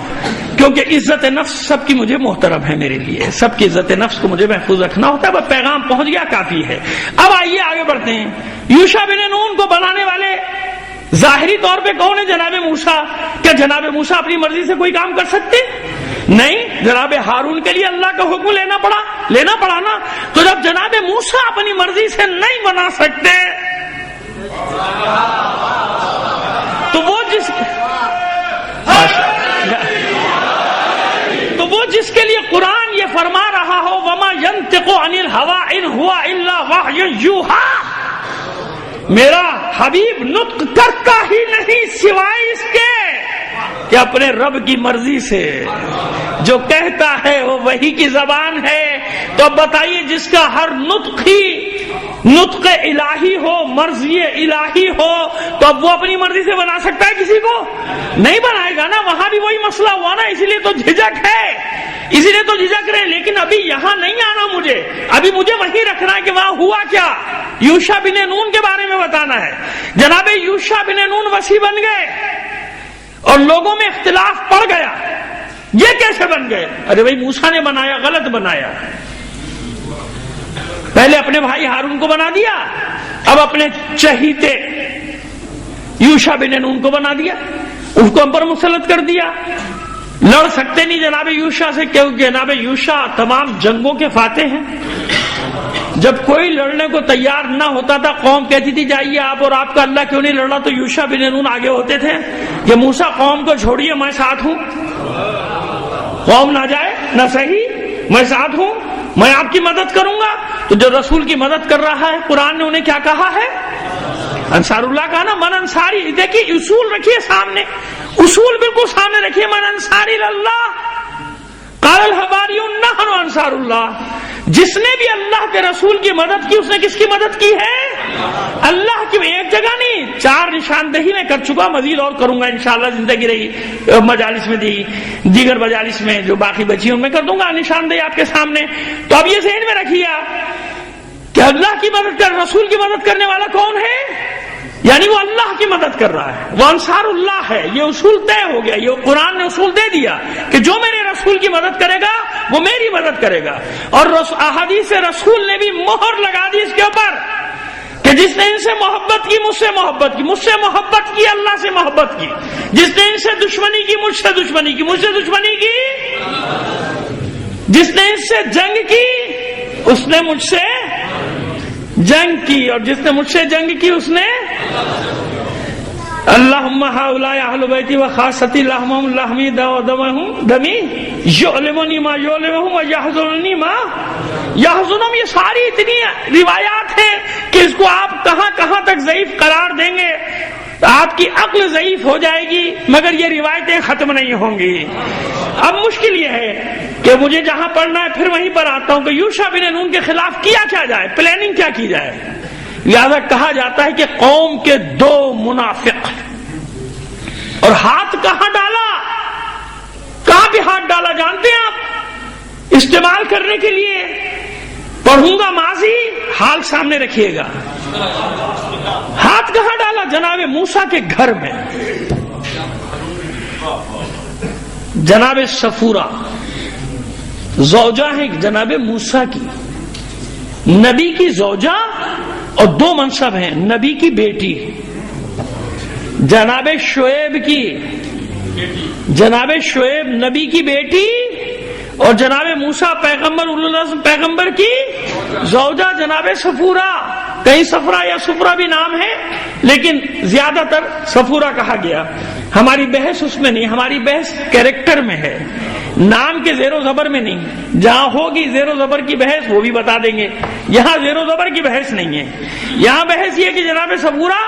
کیونکہ عزت نفس سب کی مجھے محترم ہے. میرے لیے سب کی عزت نفس کو مجھے محفوظ رکھنا ہوتا ہے. بس پیغام پہنچ گیا، کافی ہے. اب آئیے آگے بڑھتے ہیں. یوشع بن نون کو بنانے والے ظاہری طور پہ کون ہے؟ جناب موسیٰ. کیا جناب موسیٰ اپنی مرضی سے کوئی کام کر سکتے؟ نہیں. جناب ہارون کے لیے اللہ کا حکم لینا پڑا نا. تو جب جناب موسیٰ اپنی مرضی سے نہیں بنا سکتے تو وہ جس کے لیے قرآن یہ فرما رہا ہو وما ينطق عن الهوى ان هو الا وحی یوحى، میرا حبیب نطق کرتا ہی نہیں سوائے اس کے کہ اپنے رب کی مرضی سے جو کہتا ہے وہ وہی کی زبان ہے. تو اب بتائیے، جس کا ہر نطق ہی نطق الہی ہو، مرضی الہی ہو، تو اب وہ اپنی مرضی سے بنا سکتا ہے کسی کو؟ نہیں بنائے گا نا. وہاں بھی وہی مسئلہ ہوا نا، اسی لیے تو جھجک ہے، اسی لیے تو جھجک رہے. لیکن ابھی یہاں نہیں آنا مجھے، ابھی مجھے وہی رکھنا ہے کہ وہاں ہوا کیا. یوشع بن نون کے بارے میں بتانا ہے. جناب یوشع بن نون وسیع بن گئے اور لوگوں میں اختلاف پڑ گیا. یہ کیسے بن گئے؟ ارے بھائی موسیٰ نے بنایا، غلط بنایا. پہلے اپنے بھائی ہارون کو بنا دیا، اب اپنے چہیتے یوشع بن نون کو بنا دیا، اس کو امر مسلط کر دیا. لڑ سکتے نہیں جناب یوشع سے، کیونکہ جناب یوشع تمام جنگوں کے فاتح ہیں. جب کوئی لڑنے کو تیار نہ ہوتا تھا قوم کہتی تھی جائیے آپ، اور آپ کا اللہ کیوں نہیں لڑ رہا، تو یوشع بن نون آگے ہوتے تھے کہ موسیٰ قوم کو چھوڑیے میں ساتھ ہوں، قوم نہ جائے نہ صحیح میں ساتھ ہوں، میں آپ کی مدد کروں گا. تو جو رسول کی مدد کر رہا ہے قرآن نے انہیں کیا کہا ہے؟ انصار اللہ کا نا. من انصاری، دیکھیے اصول رکھیے سامنے، اصول بالکل سامنے رکھیے. من انصاری اللہ قال الحواریون نحن انصار اللہ. جس نے بھی اللہ کے رسول کی مدد کی اس نے کس کی مدد کی ہے؟ اللہ کی. ایک جگہ نہیں، 4 نشاندہی میں کر چکا، مزید اور کروں گا انشاءاللہ، زندگی رہی مجالس میں دیگر مجالس میں جو باقی بچی ان میں کر دوں گا نشاندہی آپ کے سامنے. تو اب یہ ذہن میں رکھیے آپ کہ اللہ کی مدد کر، رسول کی مدد کرنے والا کون ہے؟ یعنی وہ اللہ کی مدد کر رہا ہے، وہ انصار اللہ ہے. یہ اصول طے ہو گیا، یہ قرآن نے اصول دے دیا کہ جو میرے رسول کی مدد کرے گا وہ میری مدد کرے گا. اور احادیث رسول نے بھی مہر لگا دی اس کے اوپر کہ جس نے ان سے محبت کی مجھ سے محبت کی، مجھ سے محبت کی اللہ سے محبت کی، جس نے ان سے دشمنی کی مجھ سے دشمنی کی، مجھ سے دشمنی کی، جس نے ان سے جنگ کی اس نے مجھ سے جنگ کی، اور جس نے مجھ سے جنگ کی اس نے اللہم ہؤلاء اہل بیتی وخاصتی لحمہم لحمی ودمہم دمی یعلمنی ما یعلمہم ویحزننی ما یحزنہم. یہ ساری اتنی روایات ہیں کہ اس کو آپ کہاں کہاں تک ضعیف قرار دیں گے، آپ کی عقل ضعیف ہو جائے گی، مگر یہ روایتیں ختم نہیں ہوں گی. اب مشکل یہ ہے کہ مجھے جہاں پڑھنا ہے پھر وہیں پر آتا ہوں کہ یوشع بن نون کے خلاف کیا جائے، پلاننگ کیا کی جائے. لہذا کہا جاتا ہے کہ قوم کے 2 منافق، اور ہاتھ کہاں ڈالا، کہاں پہ ہاتھ ڈالا جانتے ہیں آپ؟ استعمال کرنے کے لیے پڑھوں گا ماضی، حال سامنے رکھیے گا. ہاتھ کہاں ڈالا؟ جناب موسیٰ کے گھر میں. جناب صفورہ زوجہ ہے جناب موسیٰ کی، نبی کی زوجہ، اور 2 منصب ہیں، نبی کی بیٹی جناب شعیب کی، جناب شعیب نبی کی بیٹی، اور جناب موسیٰ پیغمبر اولوالعزم پیغمبر کی زوجہ جناب صفورہ. کہیں صفرا یا صفرا بھی نام ہے لیکن زیادہ تر صفورہ کہا گیا. ہماری بحث اس میں نہیں، ہماری بحث کیریکٹر میں ہے، نام کے زیر و زبر میں نہیں. جہاں ہوگی زیر و زبر کی بحث وہ بھی بتا دیں گے، یہاں زیر و زبر کی بحث نہیں ہے. یہاں بحث یہ کہ جناب صفورہ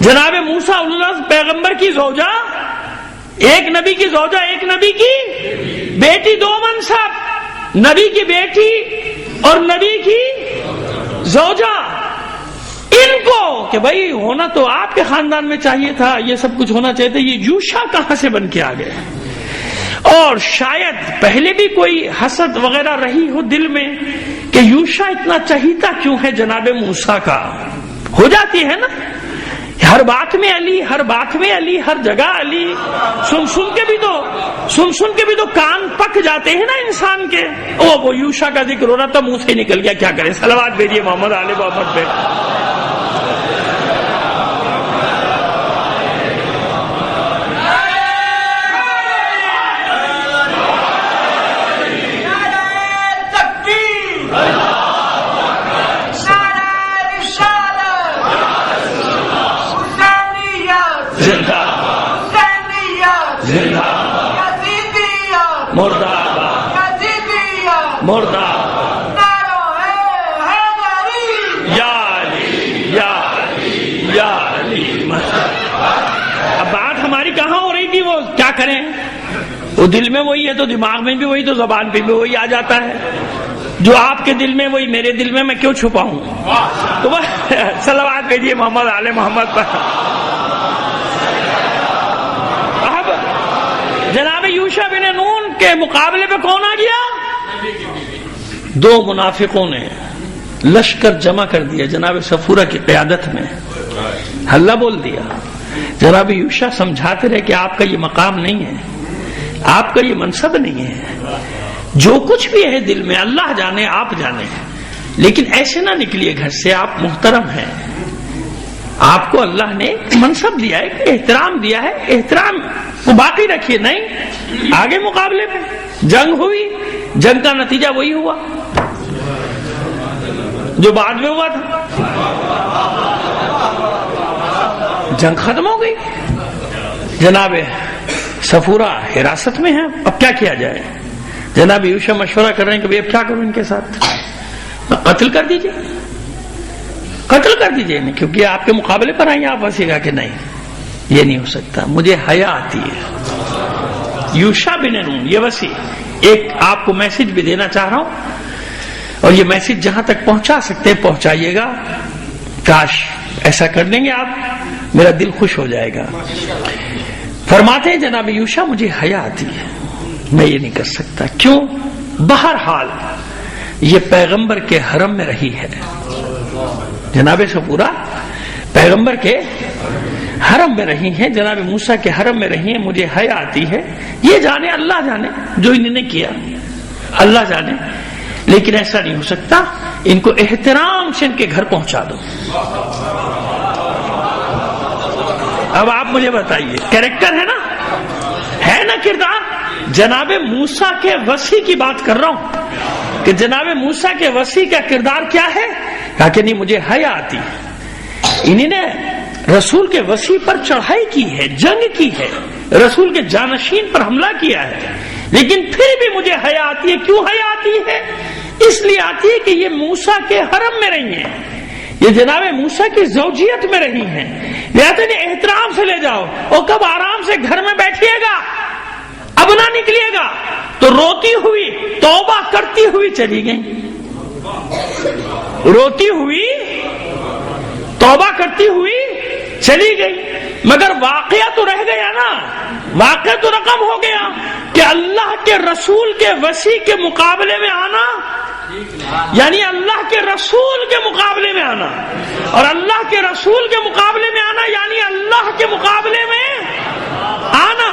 جناب موسیٰ اولوالعزم پیغمبر کی زوجہ، ایک نبی کی زوجہ ایک نبی کی بیٹی، 2 منصب، نبی کی بیٹی اور نبی کی زوجہ. ان کو کہ بھائی ہونا تو آپ کے خاندان میں چاہیے تھا، یہ سب کچھ ہونا چاہیے تھا، یہ یوشع کہاں سے بن کے آ گئے؟ اور شاید پہلے بھی کوئی حسد وغیرہ رہی ہو دل میں کہ یوشع اتنا چہیتا کیوں ہے جناب موسیٰ کا. ہو جاتی ہے نا، ہر بات میں علی، ہر بات میں علی، ہر جگہ علی. سن کے بھی تو کان پک جاتے ہیں نا انسان کے. وہ یوشع کا ذکر ہو رہا تھا، منہ سے نکل گیا، کیا کرے. صلوات بھیجیے محمد آل محمد پہ. اب بات ہماری کہاں ہو رہی تھی، وہ کیا کریں، وہ دل میں وہی ہے تو دماغ میں بھی وہی، تو زبان پہ بھی وہی آ جاتا ہے. جو آپ کے دل میں وہی میرے دل میں کیوں چھپاؤں. تو صلوات بھیجیے محمد آل محمد پر. اب جناب یوشع بن نون کے مقابلے پہ کون آ گیا؟ 2 منافقوں نے لشکر جمع کر دیا جناب صفورہ کی قیادت میں، ہلہ بول دیا. جناب یوشع سمجھاتے رہے کہ آپ کا یہ مقام نہیں ہے، آپ کا یہ منصب نہیں ہے، جو کچھ بھی ہے دل میں اللہ جانے، آپ جانے. لیکن ایسے نہ نکلیے گھر سے، آپ محترم ہیں، آپ کو اللہ نے منصب دیا ہے، احترام دیا ہے، احترام کو باقی رکھیے. نہیں، آگے مقابلے میں جنگ ہوئی، جنگ کا نتیجہ وہی ہوا جو بعد میں ہوا تھا، جنگ ختم ہو گئی. جناب صفورہ حراست میں ہیں، اب کیا کیا جائے؟ جناب یوشع مشورہ کر رہے ہیں کہ بھئی اب کیا کروں ان کے ساتھ؟ قتل کر دیجئے، قتل کر دیجئے، نہیں کیونکہ آپ کے مقابلے پر آئیں گے. آپ وسیع کہا کہ نہیں، یہ نہیں ہو سکتا، مجھے حیا آتی ہے. یوشع بن نون، یہ وسیع ایک آپ کو میسج بھی دینا چاہ رہا ہوں، اور یہ میسج جہاں تک پہنچا سکتے ہیں پہنچائیے گا. کاش ایسا کر دیں گے آپ، میرا دل خوش ہو جائے گا. فرماتے ہیں جناب یوشع مجھے حیا آتی ہے، میں یہ نہیں کر سکتا. کیوں؟ بہرحال یہ پیغمبر کے حرم میں رہی ہے. جناب صفورہ پیغمبر کے حرم میں رہی ہیں، جناب موسیٰ کے حرم میں رہی ہیں، مجھے حیا آتی ہے. یہ جانے، اللہ جانے جو انہوں نے کیا، اللہ جانے، لیکن ایسا نہیں ہو سکتا. ان کو احترام سے ان کے گھر پہنچا دو. اب آپ مجھے بتائیے، کریکٹر ہے نا کردار. جناب موسیٰ کے وصی کی بات کر رہا ہوں کہ جناب موسیٰ کے وصی کا کردار کیا ہے؟ کہا کہ نہیں مجھے حیا آتی ہے. انہوں نے رسول کے وصی پر چڑھائی کی ہے، جنگ کی ہے، رسول کے جانشین پر حملہ کیا ہے، لیکن پھر بھی مجھے حیا آتی ہے. کیوں حیا آتی ہے؟ اس لیے آتی ہے کہ یہ موسیٰ کے حرم میں رہی ہیں، یہ جناب موسیٰ کی زوجیت میں رہی ہیں، لہذا انہیں احترام سے لے جاؤ. اور کب آرام سے گھر میں بیٹھیے گا، اب نہ نکلیے گا. تو روتی ہوئی، توبہ کرتی ہوئی چلی گئی، روتی ہوئی، توبہ کرتی ہوئی چلی گئی. مگر واقعہ تو رہ گیا نا، واقعہ تو رقم ہو گیا کہ اللہ کے رسول کے وصی کے مقابلے میں آنا، یعنی اللہ کے رسول کے مقابلے میں آنا، اور اللہ کے رسول کے مقابلے میں آنا یعنی اللہ کے مقابلے میں آنا.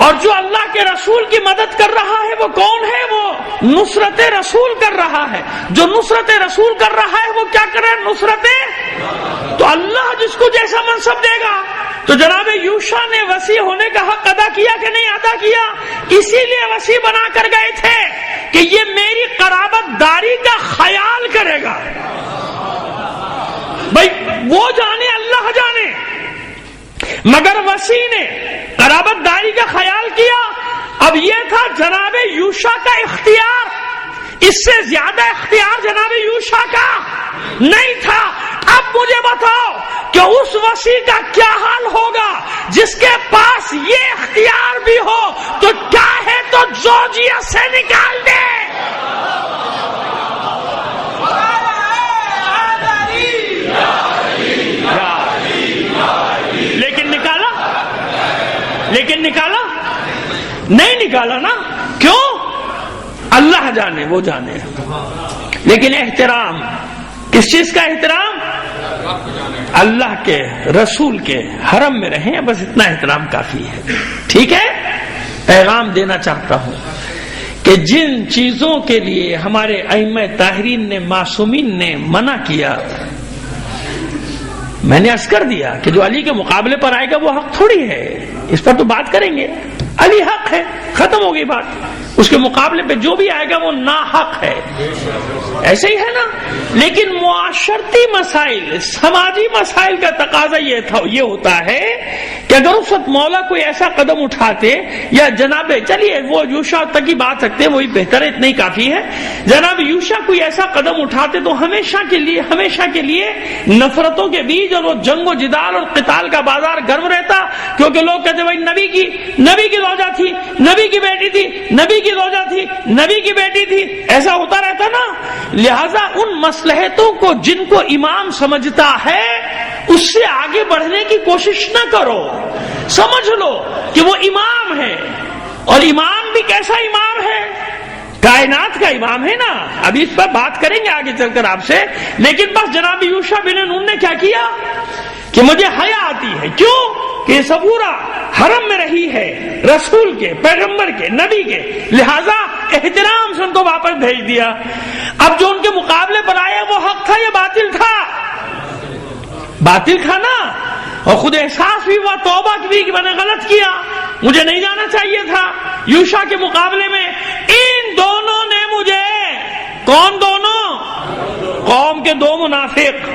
اور جو اللہ کے رسول کی مدد کر رہا ہے وہ کون ہے؟ وہ نصرت رسول کر رہا ہے. جو نصرت رسول کر رہا ہے وہ کیا کر رہا ہے؟ نصرت. تو اللہ جس کو جیسا منصب دے گا. تو جناب یوشع نے وصی ہونے کا حق ادا کیا کہ نہیں ادا کیا؟ اسی لیے وصی بنا کر گئے تھے کہ یہ میری قرابت داری کا خیال کرے گا. بھائی وہ جانے، اللہ جانے، مگر وصی نے قرابت داری کا خیال کیا. اب یہ تھا جناب یوشع کا اختیار، اس سے زیادہ اختیار جناب یوشع کا نہیں تھا. اب مجھے بتاؤ کہ اس وصی کا کیا حال ہوگا جس کے پاس یہ اختیار بھی ہو تو کیا ہے تو زوجیت سے نکال دے. لیکن نکالا نہیں، نکالا نا. کیوں؟ اللہ جانے، وہ جانے. لیکن احترام، کس چیز کا احترام؟ اللہ کے رسول کے حرم میں رہیں، بس اتنا احترام کافی ہے. ٹھیک ہے؟ پیغام دینا چاہتا ہوں کہ جن چیزوں کے لیے ہمارے ائمہ طاہرین نے، معصومین نے منع کیا، میں نے عرض کر دیا کہ جو علی کے مقابلے پر آئے گا وہ حق تھوڑی ہے، اس پر تو بات کریں گے. علی حق ہے، ختم ہو گئی بات. اس کے مقابلے پہ جو بھی آئے گا وہ ناحق ہے، ایسے ہی ہے نا. لیکن معاشرتی مسائل، سماجی مسائل کا تقاضا یہ ہوتا ہے کہ اگر اس وقت مولا کوئی ایسا قدم اٹھاتے، یا جناب چلیے وہ یوشع تک کی بات رکھتے وہی بہتر ہے، اتنا ہی کافی ہے. جناب یوشع کوئی ایسا قدم اٹھاتے تو ہمیشہ کے لیے نفرتوں کے بیچ اور وہ جنگ و جدال اور قتال کا بازار گرم رہتا. کیونکہ لوگ کہتے بھائی نبی کی زوجہ تھی، نبی کی بیٹی تھی، نبی کی زوجہ تھی، نبی کی بیٹی تھی، ایسا ہوتا رہتا نا. لہذا ان مصلحتوں کو جن کو امام سمجھتا ہے اس سے آگے بڑھنے کی کوشش نہ کرو. سمجھ لو کہ وہ امام ہے، اور امام بھی کیسا امام ہے؟ کائنات کا امام ہے نا. ابھی اس پر بات کریں گے آگے چل کر آپ سے. لیکن بس جناب یوشع بن نون نے کیا کیا کہ مجھے حیا آتی ہے. کیوں؟ کہ صفورہ حرم میں رہی ہے رسول کے، پیغمبر کے، نبی کے، لہذا احترام سے ان کو واپس بھیج دیا. اب جو ان کے مقابلے پر تھا یہ باطل تھا؟ باطل تھا نا، اور خود احساس بھی ہوا، توبہ بھی کہ میں نے غلط کیا، مجھے نہیں جانا چاہیے تھا یوشع کے مقابلے میں۔ ان دونوں نے مجھے، کون دونوں؟ قوم کے دو منافق،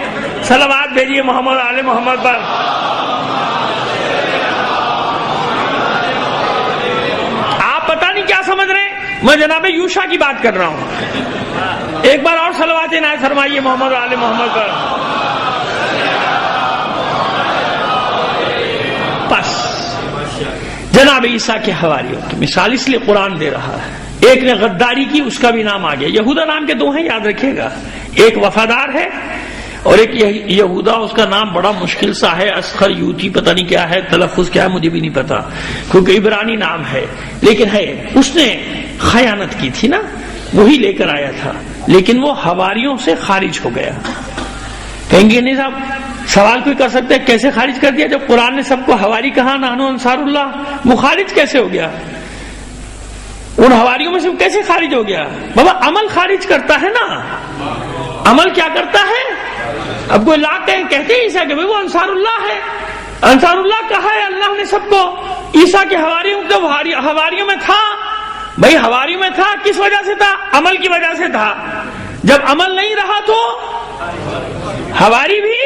صلوات بھیجیے محمد آل محمد پر۔ آپ پتہ نہیں کیا سمجھ رہے ہیں، میں جناب یوشع کی بات کر رہا ہوں۔ ایک بار اور صلوات عنایت فرمائیے محمد آل محمد پر۔ بس جناب عیسیٰ کے حواریوں کی مثال اس لیے قرآن دے رہا ہے۔ ایک نے غداری کی، اس کا بھی نام آ گیا، یہودا نام کے دو ہیں، یاد رکھیے گا، ایک وفادار ہے اور ایک یہودا، اس کا نام بڑا مشکل سا ہے، اسخر یوتی پتہ نہیں کیا ہے، تلفظ کیا ہے مجھے بھی نہیں پتا، کیونکہ عبرانی نام ہے لیکن ہے۔ اس نے خیانت کی تھی نا، وہی لے کر آیا تھا، لیکن وہ حواریوں سے خارج ہو گیا۔ کہیں گے نہیں صاحب، سوال کوئی کر سکتا ہے کیسے خارج کر دیا؟ جب قرآن نے سب کو حواری کہا، نحنو انصار اللہ، وہ خارج کیسے ہو گیا؟ ان حواریوں میں سے وہ کیسے خارج ہو گیا؟ بابا عمل خارج کرتا ہے نا، عمل کیا کرتا ہے؟ اب کوئی لاکھ کہتے ہیں عیسیٰ کہ وہ انصار اللہ ہے، انصار اللہ کہا ہے اللہ نے سب کو، عیسیٰ کے حواریوں میں تھا، بھائی حواریوں میں تھا، کس وجہ سے تھا؟ عمل کی وجہ سے تھا۔ جب عمل نہیں رہا تو حواری بھی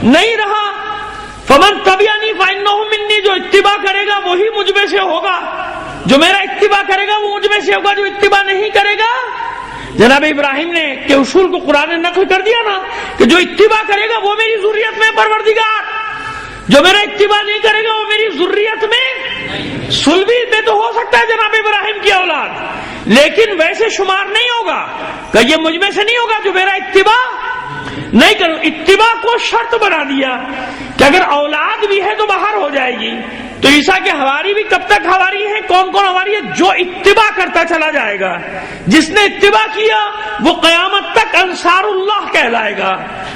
نہیں رہا۔ فمن تبعنی فإنہ منی، جو اتباع کرے گا وہی مجھ میں سے ہوگا، جو میرا اتباع کرے گا وہ مجھ میں سے ہوگا، جو اتباع نہیں کرے گا، جناب ابراہیم نے کہ اصول کو قرآن نے نقل کر دیا نا کہ جو اتباع کرے گا وہ میری ذریت میں پروردگار، جو میرا اتباع نہیں کرے گا وہ میری ذریت میں، صلبی میں تو ہو سکتا ہے جناب ابراہیم کی اولاد، لیکن ویسے شمار نہیں ہوگا کہ یہ مجھ میں سے نہیں ہوگا جو میرا اتباع نہیں کرو۔ اتباع کو شرط بنا دیا کہ اگر اولاد بھی ہے تو باہر ہو جائے گی۔ تو عیسیٰ کے حواری بھی کب تک حواری ہیں؟ کون کون حواری ہے؟ جو اتباع کرتا چلا جائے گا، جس نے اتباع کیا وہ قیامت تک انصار اللہ کہلائے گا،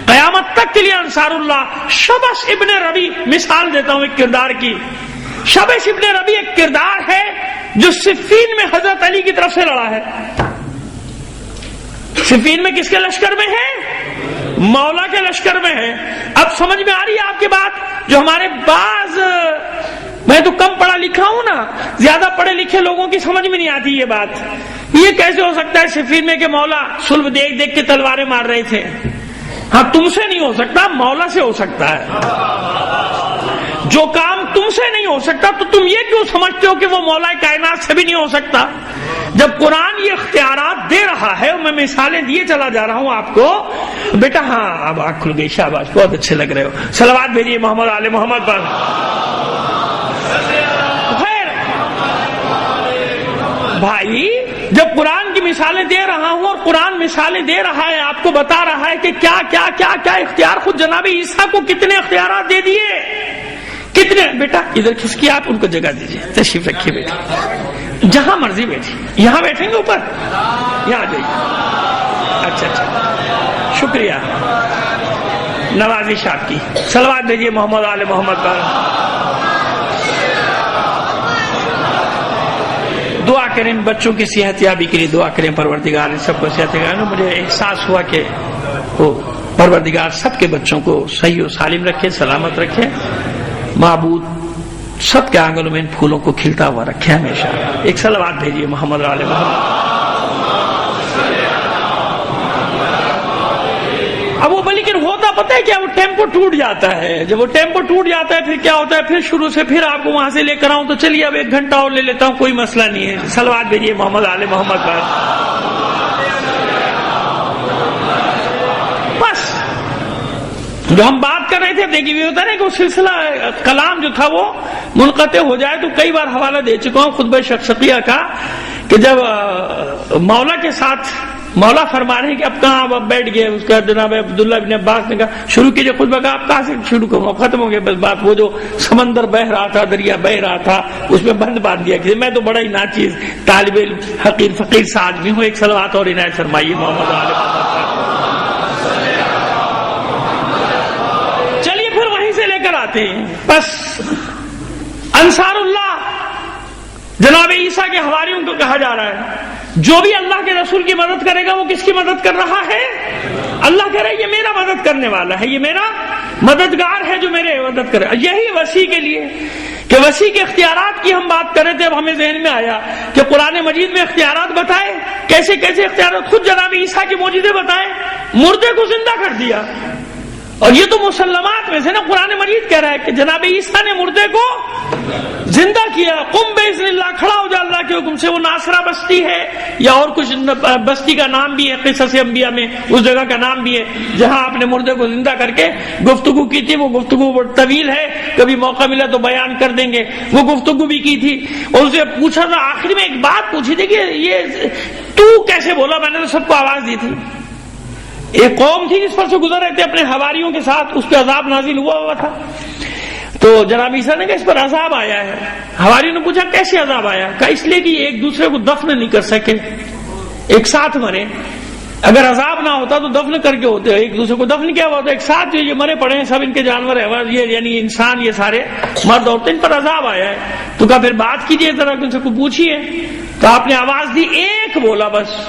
قیامت تک کے لیے انصار اللہ۔ شبش ابن ربی، مثال دیتا ہوں ایک کردار کی، شبش ابن ربی ایک کردار ہے جو صفین میں حضرت علی کی طرف سے لڑا ہے۔ صفین میں کس کے لشکر میں ہے؟ مولا کے لشکر میں ہے۔ اب سمجھ میں آ رہی ہے آپ کی بات؟ جو ہمارے بعض، میں تو کم پڑھا لکھا ہوں نا، زیادہ پڑھے لکھے لوگوں کی سمجھ میں نہیں آتی یہ بات۔ یہ کیسے ہو سکتا ہے صفین میں کہ مولا صلب دیکھ دیکھ کے تلواریں مار رہے تھے؟ ہاں تم سے نہیں ہو سکتا، مولا سے ہو سکتا ہے۔ جو کام تم سے نہیں ہو سکتا تو تم یہ کیوں سمجھتے ہو کہ وہ مولا کائنات سے بھی نہیں ہو سکتا؟ جب قرآن یہ اختیارات دے رہا ہے اور میں مثالیں دیے چلا جا رہا ہوں آپ کو، بیٹا ہاں اب آنکھ کھل گئی، شاباش، بہت اچھے لگ رہے ہو، صلوات بھیجیے محمد آل محمد پر۔ بھائی جب قرآن کی مثالیں دے رہا ہوں اور قرآن مثالیں دے رہا ہے، آپ کو بتا رہا ہے کہ کیا کیا کیا کیا اختیار، خود جناب عیسیٰ کو کتنے اختیارات دے دیے، کتنے۔ بیٹا ادھر کھسکیے، آپ ان کو جگہ دیجیے، تشریف رکھیے بیٹا، جہاں مرضی بیٹھیے، یہاں بیٹھیں گے اوپر، یہاں آ جائیے۔ اچھا اچھا، شکریہ نوازش آپ کی، صلوات بھیجیے محمد آل محمد پر۔ دعا کریں بچوں کی صحت یابی کے لیے، دعا کریں پروردگار سب کو صحت یابی۔ مجھے احساس ہوا کہ وہ پروردگار سب کے بچوں کو صحیح و سالم رکھے، سلامت رکھے، معبود سب کے آنگنوں میں ان پھولوں کو کھلتا ہوا رکھے ہمیشہ۔ ایک صلوات بھیجیے محمد علیہ محمد۔ اب وہ لیکن ہوتا پتہ ہے کیا، وہ ٹیمپو ٹوٹ جاتا ہے، جب وہ ٹیمپو ٹوٹ جاتا ہے پھر کیا ہوتا ہے، پھر شروع سے پھر آپ کو وہاں سے لے کر آؤں تو چلیے اب 1 گھنٹہ اور لے لیتا ہوں، کوئی مسئلہ نہیں ہے۔ صلوات بھیجیے محمد علیہ محمد پر۔ بس جو ہم بات کر رہے تھے، دیکھیے یہ ہوتا ہے نا کہ وہ سلسلہ کلام جو تھا وہ منقطع ہو جائے، تو کئی بار حوالہ دے چکا ہوں خطبہ شخصیہ کا کہ جب مولا کے ساتھ مولا فرما رہے ہیں کہ اب کہاں اب بیٹھ گئے، اس کا جناب عبداللہ بن عباس نے کہا شروع کیجئے خطبہ، کا آپ کہاں سے شروع کروں، ختم ہو گیا بس بات، وہ جو سمندر بہ رہا تھا، دریا بہ رہا تھا، اس میں بند باندھ دیا کہ میں تو بڑا ہی ناچیز طالب علم حقیر فقیر سا آدمی ہوں۔ ایک صلوات اور عنایت فرمائیے محمد علیہ محمد۔ چلیے پھر وہیں سے لے کر آتے ہیں۔ بس انصار اللہ جناب عیسیٰ کے حواریوں کو کہا جا رہا ہے، جو بھی اللہ کے رسول کی مدد کرے گا وہ کس کی مدد کر رہا ہے؟ اللہ کرے کرنے والا ہے، یہ میرا مددگار ہے جو میرے مدد کرے. یہی وسیع کے لیے کہ وسیع کے اختیارات کی ہم بات کر رہے تھے، اب ہمیں ذہن میں آیا کہ قرآن مجید میں اختیارات بتائے، کیسے کیسے اختیارات. خود جناب عیسیٰ کے معجزے بتائے، مردے کو زندہ کر دیا. اور یہ تو مسلمات میں سے نا، قرآن مجید کہہ رہا ہے کہ جناب عیسیٰ نے مردے کو زندہ کیا. قم باذن اللہ، کھڑا ہو جا اللہ کے حکم سے. وہ ناصرہ بستی ہے یا اور کچھ بستی کا نام بھی ہے قصص انبیاء میں، اس جگہ کا نام بھی ہے جہاں آپ نے مردے کو زندہ کر کے گفتگو کی تھی. وہ گفتگو طویل ہے، کبھی موقع ملا تو بیان کر دیں گے. وہ گفتگو بھی کی تھی. اس سے پوچھا تھا، آخری میں ایک بات پوچھی تھی کہ یہ تو کیسے بولا؟ میں نے تو سب کو آواز دی تھی. ایک قوم تھی جس پر سے گزر رہے تھے اپنے حواریوں کے ساتھ، اس پہ عذاب نازل ہوا تھا. تو جناب عیسیٰ نے کہا اس پر عذاب آیا ہے. حواریوں نے پوچھا کیسے عذاب آیا؟ کہا اس لیے کہ یہ ایک دوسرے کو دفن نہیں کر سکے، ایک ساتھ مرے. اگر عذاب نہ ہوتا تو دفن کر کے ہوتے، ایک دوسرے کو دفن کیا ہوا ہوتا. ایک ساتھ جو یہ مرے پڑے ہیں سب ان کے جانور یہ یعنی انسان، یہ سارے مرد عورتیں، ان پر عذاب آیا ہے. تو کہا پھر بات کیجیے ذرا، ان سے کو پوچھیے. تو آپ نے آواز دی، ایک بولا بس.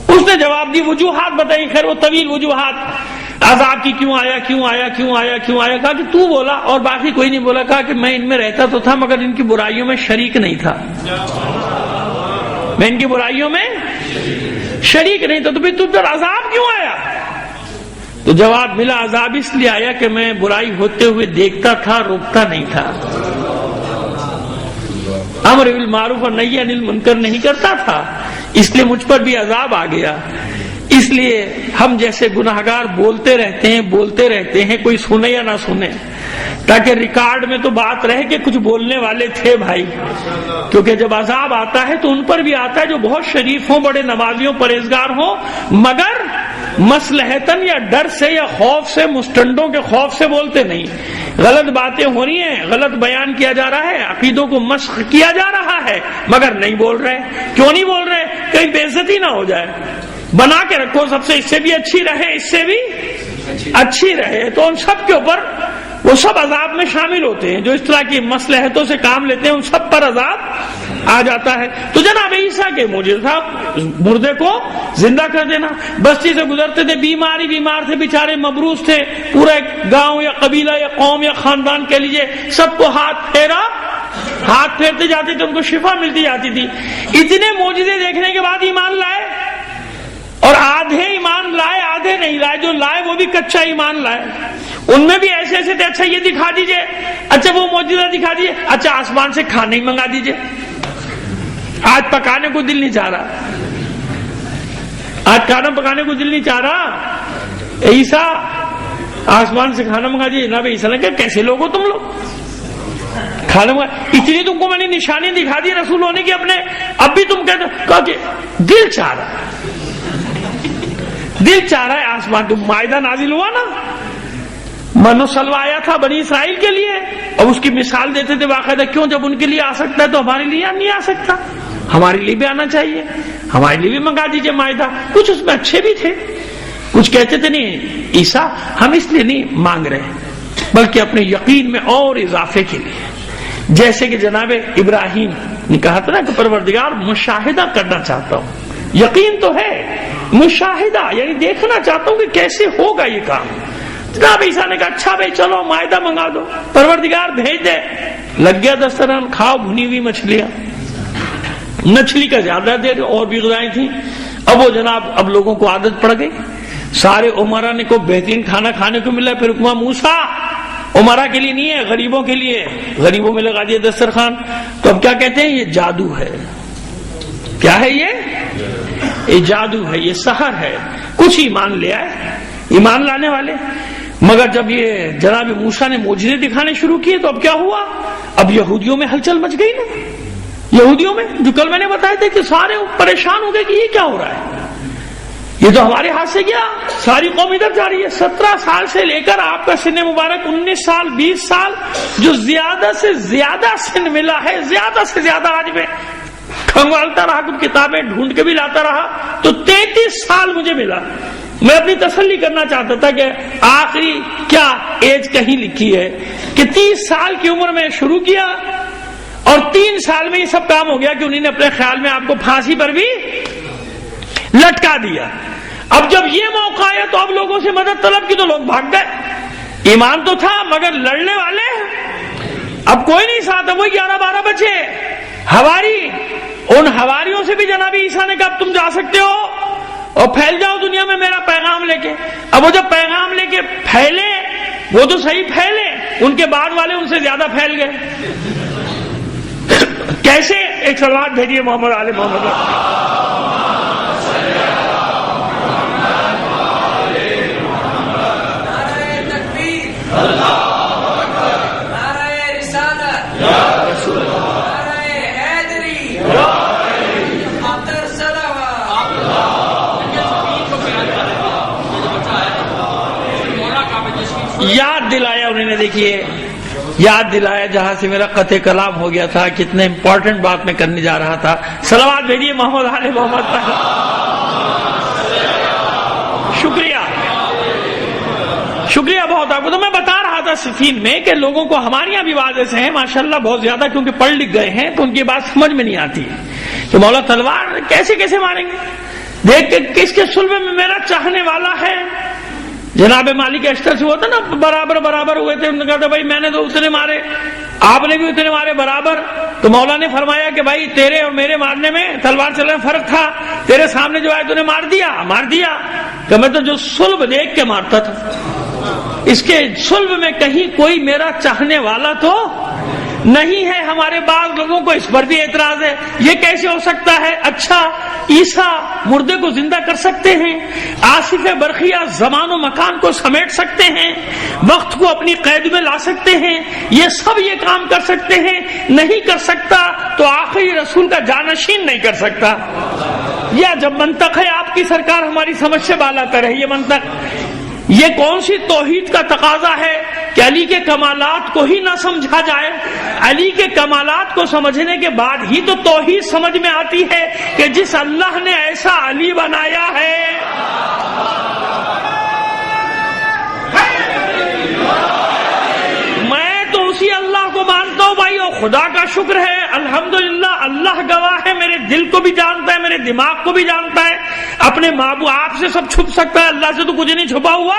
اس نے جواب دی، وجوہات بتائی، خیر وہ طویل وجوہات عذاب کی، کیوں آیا کیوں آیا کیوں آیا کیوں آیا. کہا کہ تو بولا اور باقی کوئی نہیں بولا. کہا کہ میں ان میں رہتا تو تھا مگر ان کی برائیوں میں شریک نہیں تھا. میں ان کی برائیوں میں شریک نہیں تھا. تو پھر تم پر عذاب کیوں آیا؟ تو جواب ملا، عذاب اس لیے آیا کہ میں برائی ہوتے ہوئے دیکھتا تھا، روکتا نہیں تھا. امر بالمعروف اور نہی عن المنکر نہیں کرتا تھا، اس لیے مجھ پر بھی عذاب آ گیا. اس لیے ہم جیسے گناہگار بولتے رہتے ہیں کوئی سنے یا نہ سنے، تاکہ ریکارڈ میں تو بات رہے کہ کچھ بولنے والے تھے بھائی. کیونکہ جب عذاب آتا ہے تو ان پر بھی آتا ہے جو بہت شریف ہوں، بڑے نمازیوں، پرہیزگار ہوں، مگر مصلحتاً یا ڈر سے یا خوف سے، مستنڈوں کے خوف سے بولتے نہیں. غلط باتیں ہو رہی ہیں، غلط بیان کیا جا رہا ہے، عقیدوں کو مسخ کیا جا رہا ہے، مگر نہیں بول رہے. کیوں نہیں بول رہے؟ کہیں بے عزتی نہ ہو جائے. بنا کے رکھو سب سے، اس سے بھی اچھی رہے، اس سے بھی اچھی رہے. تو ان سب کے اوپر وہ سب عذاب میں شامل ہوتے ہیں جو اس طرح کی مصلحتوں سے کام لیتے ہیں، ان سب پر عذاب آ جاتا ہے. تو جناب عیسیٰ کے معجزہ تھا مردے کو زندہ کر دینا. بستی سے گزرتے تھے، بیمار تھے بیچارے، مبروز تھے. پورا ایک گاؤں یا قبیلہ یا قوم یا خاندان کہہ لیجئے، سب کو ہاتھ پھیرتے جاتے تھے، ان کو شفا ملتی جاتی تھی. اتنے معجزے دیکھنے کے بعد ایمان لائے، اور آدھے ایمان لائے آدھے نہیں لائے. جو لائے وہ بھی کچا ایمان لائے. ان میں بھی ایسے ایسے تھے، اچھا یہ دکھا دیجئے، اچھا وہ معجزہ دکھا دیجئے، اچھا آسمان سے کھانا ہی منگا دیجئے. آج پکانے کو دل نہیں چاہ رہا، آج کھانا پکانے کو دل نہیں چاہ رہا. عیسیٰ آسمان سے کھانا منگا دیجئے. جناب عیسیٰ نے کہا کیسے لوگ ہو تم لوگ، کھانا منگا. اتنی تم کو میں نے نشانی دکھا دی رسول ہونے کی اپنے، اب بھی تم کہتے. کہا کہ دل چاہ رہا ہے آسمان. تو مائدہ نازل ہوا نا، من و سلوہ آیا تھا بنی اسرائیل کے لیے، اور اس کی مثال دیتے تھے باقاعدہ. کیوں؟ جب ان کے لیے آ سکتا ہے تو ہمارے لیے نہیں آ سکتا؟ ہمارے لیے بھی آنا چاہیے، ہمارے لیے بھی منگا دیجئے مائدہ. کچھ اس میں اچھے بھی تھے، کچھ کہتے تھے نہیں عیسیٰ ہم اس لیے نہیں مانگ رہے بلکہ اپنے یقین میں اور اضافے کے لیے. جیسے کہ جناب ابراہیم نے کہا تھا نا کہ پروردگار مشاہدہ کرنا چاہتا ہوں. یقین تو ہے، مشاہدہ یعنی دیکھنا چاہتا ہوں کہ کیسے ہوگا یہ کام. جناب عیسیٰ نے کہا اچھا بھائی چلو مائدہ منگا دو، پروردگار بھیج دے. لگ گیا دسترخوان، کھاؤ بھنی ہوئی مچھلیاں. مچھلی کا زیادہ دیر اور بھی غذائیں تھیں. اب وہ جناب اب لوگوں کو عادت پڑ گئی، سارے عمرا نے کو بہترین کھانا کھانے کو ملا. پھر حکم موسیٰ عمرا کے لیے نہیں ہے، غریبوں کے لیے، غریبوں میں لگا دیا دسترخوان. تو اب کیا کہتے ہیں؟ یہ جادو ہے. کیا ہے یہ جادو ہے، یہ سحر ہے. کچھ ایمان لے آئے ایمان لانے والے، مگر جب یہ جناب موسیٰ نے معجزے دکھانے شروع کیے تو اب کیا ہوا؟ اب یہودیوں میں ہلچل مچ گئی نا. یہودیوں میں جو کل میں نے بتایا تھا کہ سارے پریشان ہو گئے کہ یہ کیا ہو رہا ہے، یہ تو ہمارے ہاتھ سے گیا. ساری قوم ادھر جا رہی ہے. 17 سال سے لے کر آپ کا سن مبارک 19 سال 20 سال جو زیادہ سے زیادہ سن ملا ہے، زیادہ سے زیادہ آج میں کھنگالتا رہا، کچھ کتابیں ڈھونڈ کے بھی لاتا رہا تو 33 سال مجھے ملا. میں اپنی تسلی کرنا چاہتا تھا کہ آخری کیا ایج کہیں لکھی ہے کہ 30 سال کی عمر میں شروع کیا اور 3 سال میں یہ سب کام ہو گیا کہ انہوں نے اپنے خیال میں آپ کو پھانسی پر بھی لٹکا دیا. اب جب یہ موقع آیا تو اب لوگوں سے مدد طلب کی تو لوگ بھاگ گئے. ایمان تو تھا مگر لڑنے والے اب کوئی نہیں ساتھ. اب وہ 11-12 بچے ہواری. ان ہواریوں سے بھی جناب عیسیٰ نے کہا اب تم جا سکتے ہو اور پھیل جاؤ دنیا میں میرا پیغام لے کے. اب وہ جب پیغام لے کے پھیلے وہ تو صحیح پھیلے, ان کے بعد والے ان سے زیادہ پھیل گئے. کیسے؟ ایک صلوات بھیجیے محمد آل محمد. یاد دلایا انہوں نے, دیکھیے یاد دلایا جہاں سے میرا قطع کلام ہو گیا تھا, کتنے امپورٹنٹ بات میں کرنے جا رہا تھا. صلوات بھیجیے محمد آل محمد پر. شکریہ بہت آپ کو. تو میں بتا رہا تھا صفین میں کہ لوگوں کو ہمارے یہاں بھی واضح سے ہیں ماشاءاللہ بہت زیادہ, کیونکہ پڑھ لکھ گئے ہیں تو ان کی بات سمجھ میں نہیں آتی کہ مولا تلوار کیسے کیسے ماریں گے. دیکھ کے کس کے صلب میں میرا چاہنے والا ہے. جناب مالک اشتر سے ہوا تھا نا, برابر ہوئے تھے. انہوں نے کہا تھا بھائی میں نے تو اتنے مارے, آپ نے بھی اتنے مارے برابر. تو مولا نے فرمایا کہ بھائی تیرے اور میرے مارنے میں تلوار چلنے میں فرق تھا. تیرے سامنے جو آئے تو نے مار دیا کہ میں تو جو صلب دیکھ کے مارتا تھا, اس کے صلب میں کہیں کوئی میرا چاہنے والا تو نہیں ہے. ہمارے بعض لوگوں کو اس پر بھی اعتراض ہے, یہ کیسے ہو سکتا ہے؟ اچھا عیسیٰ مردے کو زندہ کر سکتے ہیں, آصف برقیہ زمان و مکان کو سمیٹ سکتے ہیں, وقت کو اپنی قید میں لا سکتے ہیں, یہ سب یہ کام کر سکتے ہیں. نہیں کر سکتا تو آخری رسول کا جانشین نہیں کر سکتا. یا جب منطق ہے آپ کی سرکار ہماری سمجھ سے بالا کر ہے, یہ منطق یہ کون سی توحید کا تقاضا ہے کہ علی کے کمالات کو ہی نہ سمجھا جائے؟ علی کے کمالات کو سمجھنے کے بعد ہی تو توحید سمجھ میں آتی ہے کہ جس اللہ نے ایسا علی بنایا ہے. میں تو اسی اللہ کو مانتا ہوں بھائی, اور خدا کا شکر ہے الحمدللہ اللہ گواہ ہے, میرے دل کو بھی جانتا ہے, میرے دماغ کو بھی جانتا ہے. اپنے معبود آپ سے سب چھپ سکتا ہے, اللہ سے تو کچھ نہیں چھپا ہوا.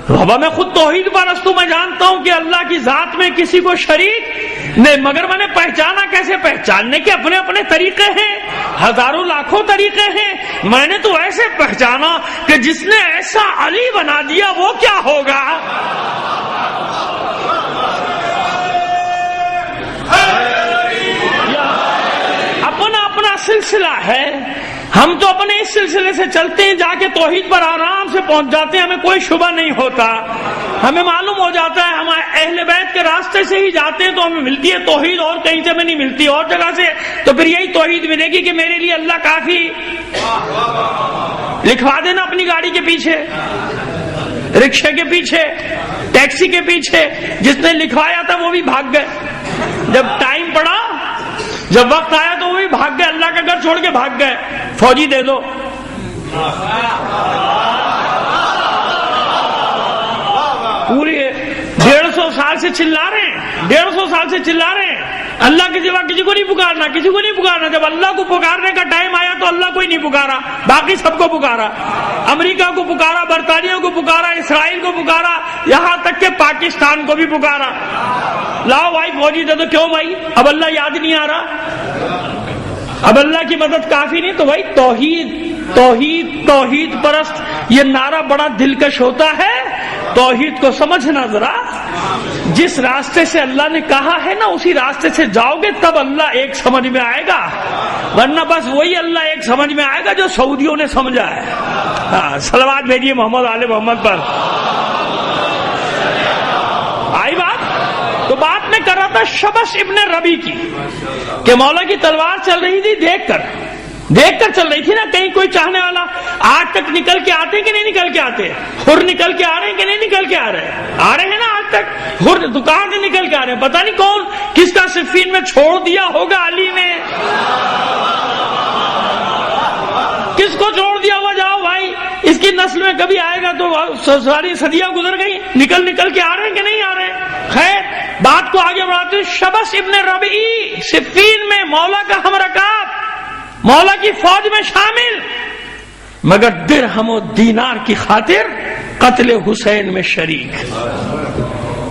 بابا میں خود توحید پرست ہوں, میں جانتا ہوں کہ اللہ کی ذات میں کسی کو شریک نہیں, مگر میں نے پہچانا کیسے؟ پہچاننے کے اپنے اپنے طریقے ہیں, ہزاروں لاکھوں طریقے ہیں. میں نے تو ایسے پہچانا کہ جس نے ایسا علی بنا دیا وہ کیا ہوگا. اپنا سلسلہ ہے, ہم تو اپنے اس سلسلے سے چلتے ہیں, جا کے توحید پر آرام سے پہنچ جاتے ہیں, ہمیں کوئی شبہ نہیں ہوتا. ہمیں معلوم ہو جاتا ہے ہم اہل بیت کے راستے سے ہی جاتے ہیں تو ہمیں ملتی ہے توحید, اور کہیں سے میں نہیں ملتی اور جگہ سے. تو پھر یہی توحید ملے گی کہ میرے لیے اللہ کافی. لکھوا دینا اپنی گاڑی کے پیچھے, رکشے کے پیچھے, ٹیکسی کے پیچھے, جس نے لکھوایا تھا وہ بھی بھاگ گئے. جب ٹائم پڑا, جب وقت آیا تو وہ بھی بھاگ گئے, اللہ کا گھر چھوڑ کے بھاگ گئے. فوجی دے دو. پوری 150 سال سے چلا رہے ہیں, 150 سال سے چلا رہے ہیں, اللہ کے سوا کسی کو نہیں پکارنا, کسی کو نہیں پکارنا. جب اللہ کو پکارنے کا ٹائم آیا تو اللہ کو ہی نہیں پکارا, باقی سب کو پکارا. امریکہ کو پکارا, برطانیہ کو پکارا, اسرائیل کو پکارا, یہاں تک کہ پاکستان کو بھی پکارا. لاؤ بھائی فوجی دے دو. کیوں بھائی؟ اب اللہ یاد نہیں آ رہا, اب اللہ کی مدد کافی نہیں. تو بھائی توحید توحید توحید پرست, یہ نعرہ بڑا دلکش ہوتا ہے. توحید کو سمجھنا ذرا, جس راستے سے اللہ نے کہا ہے نا اسی راستے سے جاؤ گے تب اللہ ایک سمجھ میں آئے گا, ورنہ بس وہی اللہ ایک سمجھ میں آئے گا جو سعودیوں نے سمجھا ہے. ہاں صلوات بھیجیے محمد آل محمد پر. آئی بات؟ تو بات میں کر رہا تھا شبش ابن ربی کی, کہ مولا کی تلوار چل رہی تھی دیکھ کر چل رہی تھی نا. کہیں کوئی چاہنے والا آج تک نکل کے آتے کہ نہیں نکل کے آتے؟ ہر نکل کے آ رہے ہیں کہ نہیں نکل کے آ رہے ہیں نا. آج تک ہر دکان سے نکل کے آ رہے ہیں. پتہ نہیں کون کس کا صفین میں چھوڑ دیا ہوگا علی نے, کس کو چھوڑ دیا ہوا. جاؤ بھائی, اس کی نسل میں کبھی آئے گا تو ساری صدیاں گزر گئی, نکل کے آ رہے ہیں کہ نہیں آ رہے ہیں. خیر بات کو آگے بڑھاتے ہیں. شبش ابن ربیع صفین میں مولا کا ہم رکاب, مولا کی فوج میں شامل. مگر درہم و دینار کی خاطر قتل حسین میں شریک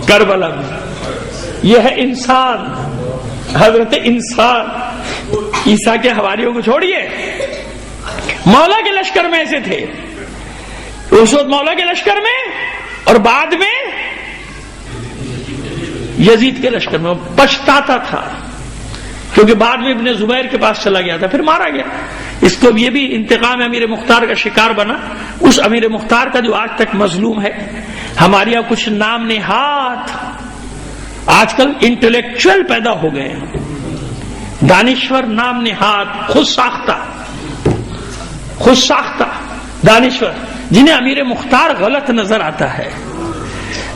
کربلا میں. یہ ہے انسان، حضرت انسان. عیسیٰ کے حواریوں کو چھوڑیے، مولا کے لشکر میں ایسے تھے. اس وقت مولا کے لشکر میں اور بعد میں یزید کے لشکر میں پچھتاتا تھا کیونکہ بعد میں ابن زبیر کے پاس چلا گیا تھا، پھر مارا گیا. اس کو یہ بھی انتقام امیر مختار کا شکار بنا. اس امیر مختار کا جو آج تک مظلوم ہے. ہمارے یہاں کچھ نام نہاد آج کل انٹلیکچوئل پیدا ہو گئے ہیں، دانشور نام نہاد، خود ساختہ دانشور، جنہیں امیر مختار غلط نظر آتا ہے.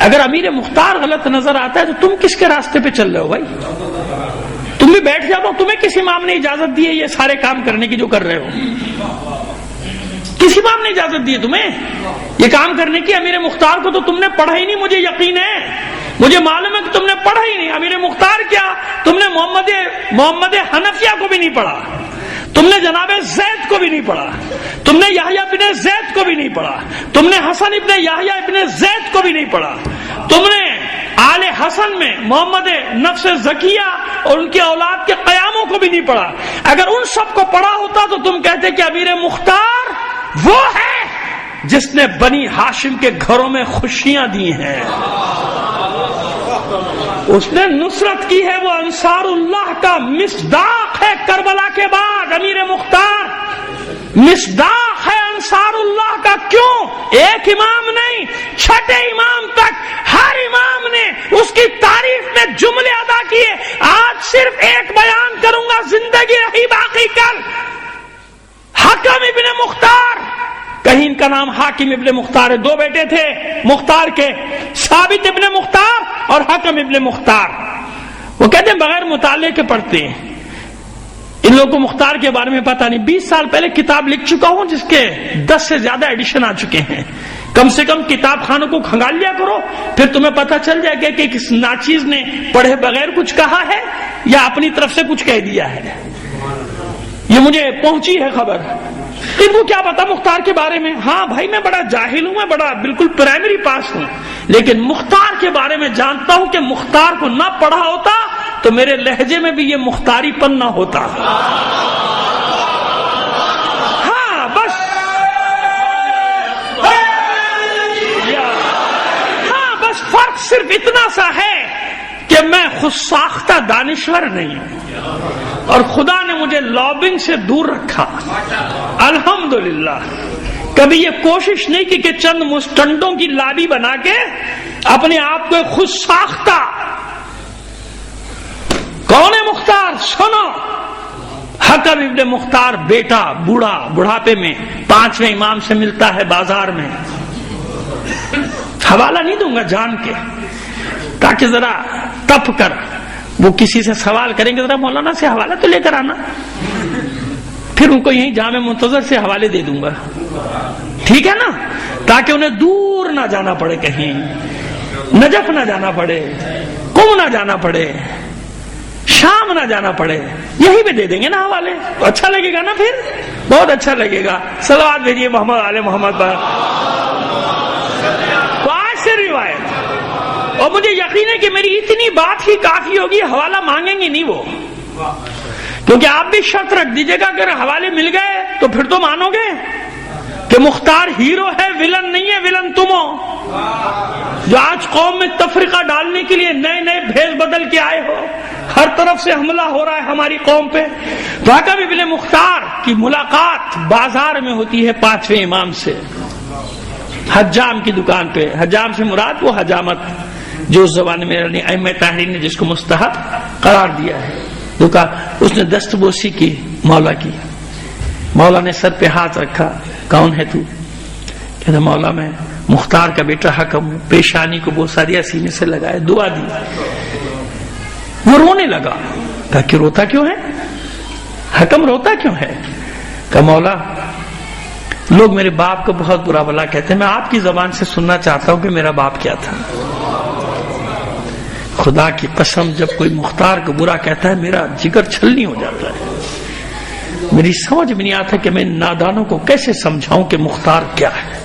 اگر امیر مختار غلط نظر آتا ہے تو تم کس کے راستے پہ چل رہے ہو بھائی؟ تم بھی بیٹھ جاؤ. تمہیں کس امام نے اجازت دی ہے یہ سارے کام کرنے کی جو کر رہے ہو؟ کس امام نے اجازت دی ہے تمہیں یہ کام کرنے کی؟ امیر مختار کو تو تم نے پڑھا ہی نہیں، مجھے یقین ہے، مجھے معلوم ہے کہ تم نے پڑھا ہی نہیں. امیر مختار کیا، تم نے محمد حنفیہ کو بھی نہیں پڑھا، تم نے جناب زید کو بھی نہیں پڑھا، تم نے یحییٰ ابن زید کو بھی نہیں پڑھا، تم نے حسن ابن یحییٰ ابن زید کو بھی نہیں پڑھا، تم نے آل حسن میں محمد نفس زکیہ اور ان کی اولاد کے قیاموں کو بھی نہیں پڑھا. اگر ان سب کو پڑھا ہوتا تو تم کہتے کہ امیر مختار وہ ہے جس نے بنی ہاشم کے گھروں میں خوشیاں دی ہیں، اس نے نصرت کی ہے، وہ انصار اللہ کا مصداق ہے. کربلا کے بعد امیر مختار مصداق ہے انصار اللہ کا. کیوں؟ ایک امام نہیں، چھٹے امام تک ہر امام نے اس کی تعریف میں جملے ادا کیے. آج صرف ایک بیان کروں گا، زندگی رہی باقی کل. حکم ابن مختار، کہیں ان کا نام حاکم ابن مختار ہے، دو بیٹے تھے مختار کے، ثابت ابن مختار اور حکم ابن مختار. وہ کہتے ہیں بغیر مطالعے کے پڑھتے ہیں. ان لوگوں کو مختار کے بارے میں پتہ نہیں. 20 سال پہلے کتاب لکھ چکا ہوں جس کے 10 سے زیادہ ایڈیشن آ چکے ہیں. کم سے کم کتاب خانوں کو کھنگال لیا کرو، پھر تمہیں پتہ چل جائے گا کہ کس ناچیز نے پڑھے بغیر کچھ کہا ہے یا اپنی طرف سے کچھ کہہ دیا ہے. یہ مجھے پہنچی ہے خبر. ان کو کیا پتا مختار کے بارے میں؟ ہاں بھائی میں بڑا جاہل ہوں، میں بڑا بالکل پرائمری پاس ہوں، لیکن مختار کے بارے میں جانتا ہوں کہ مختار کو نہ پڑھا ہوتا تو میرے لہجے میں بھی یہ مختاری پن نہ ہوتا. ہاں بس فرق صرف اتنا سا ہے کہ میں خود ساختہ دانشور نہیں ہوں اور خدا نے مجھے لابنگ سے دور رکھا. الحمدللہ کبھی یہ کوشش نہیں کی کہ چند مستنڈوں کی لابی بنا کے اپنے آپ کو خود ساختہ. کون ہے مختار؟ سنو، حکم ابن مختار بیٹا بڑھاپے میں 5ویں امام سے ملتا ہے بازار میں. حوالہ نہیں دوں گا جان کے تاکہ ذرا تپ کر وہ کسی سے سوال کریں گے ذرا مولانا سے حوالہ تو لے کر آنا، پھر ان کو یہیں جامع منتظر سے حوالے دے دوں گا، ٹھیک ہے نا؟ تاکہ انہیں دور نہ جانا پڑے، کہیں نجف نہ جانا پڑے، قم نہ جانا پڑے، شام نہ جانا پڑے، یہی پہ دے دیں گے نا حوالے. اچھا لگے گا نا؟ پھر بہت اچھا لگے گا. صلوات بھیجیے محمد آل محمد پر. تو آج سے روایت، اور مجھے یقین ہے کہ میری اتنی بات ہی کافی ہوگی، حوالہ مانگیں گے نہیں وہ، کیونکہ آپ بھی شرط رکھ دیجیے گا اگر حوالے مل گئے تو پھر تو مانو گے کہ مختار ہیرو ہے، ولن نہیں ہے. ولن تم ہو جو آج قوم میں تفرقہ ڈالنے کے لیے نئے نئے بھیس بدل کے آئے ہو. ہر طرف سے حملہ ہو رہا ہے ہماری قوم پہ. حکم ابن مختار کی ملاقات بازار میں ہوتی ہے 5ویں امام سے، حجام کی دکان پہ. حجام سے مراد وہ حجامت جو اس زمانے میں ائمہ طاہرین نے جس کو مستحب قرار دیا ہے. دکان اس نے دستبوسی کی مولا کی. مولا نے سر پہ ہاتھ رکھا. کون ہے تو؟ کہتا مولا میں مختار کا بیٹا حکم ہوں. پیشانی کو بوسا دیا، سینے سے لگایا، دعا دی. وہ رونے لگا. کہا کہ روتا کیوں ہے حکم، روتا کیوں ہے؟ کہا مولا لوگ میرے باپ کو بہت برا بلا کہتے ہیں، میں آپ کی زبان سے سننا چاہتا ہوں کہ میرا باپ کیا تھا. خدا کی قسم جب کوئی مختار کو برا کہتا ہے میرا جگر چھلنی ہو جاتا ہے. میری سمجھ میں نہیں آتا کہ میں نادانوں کو کیسے سمجھاؤں کہ مختار کیا ہے.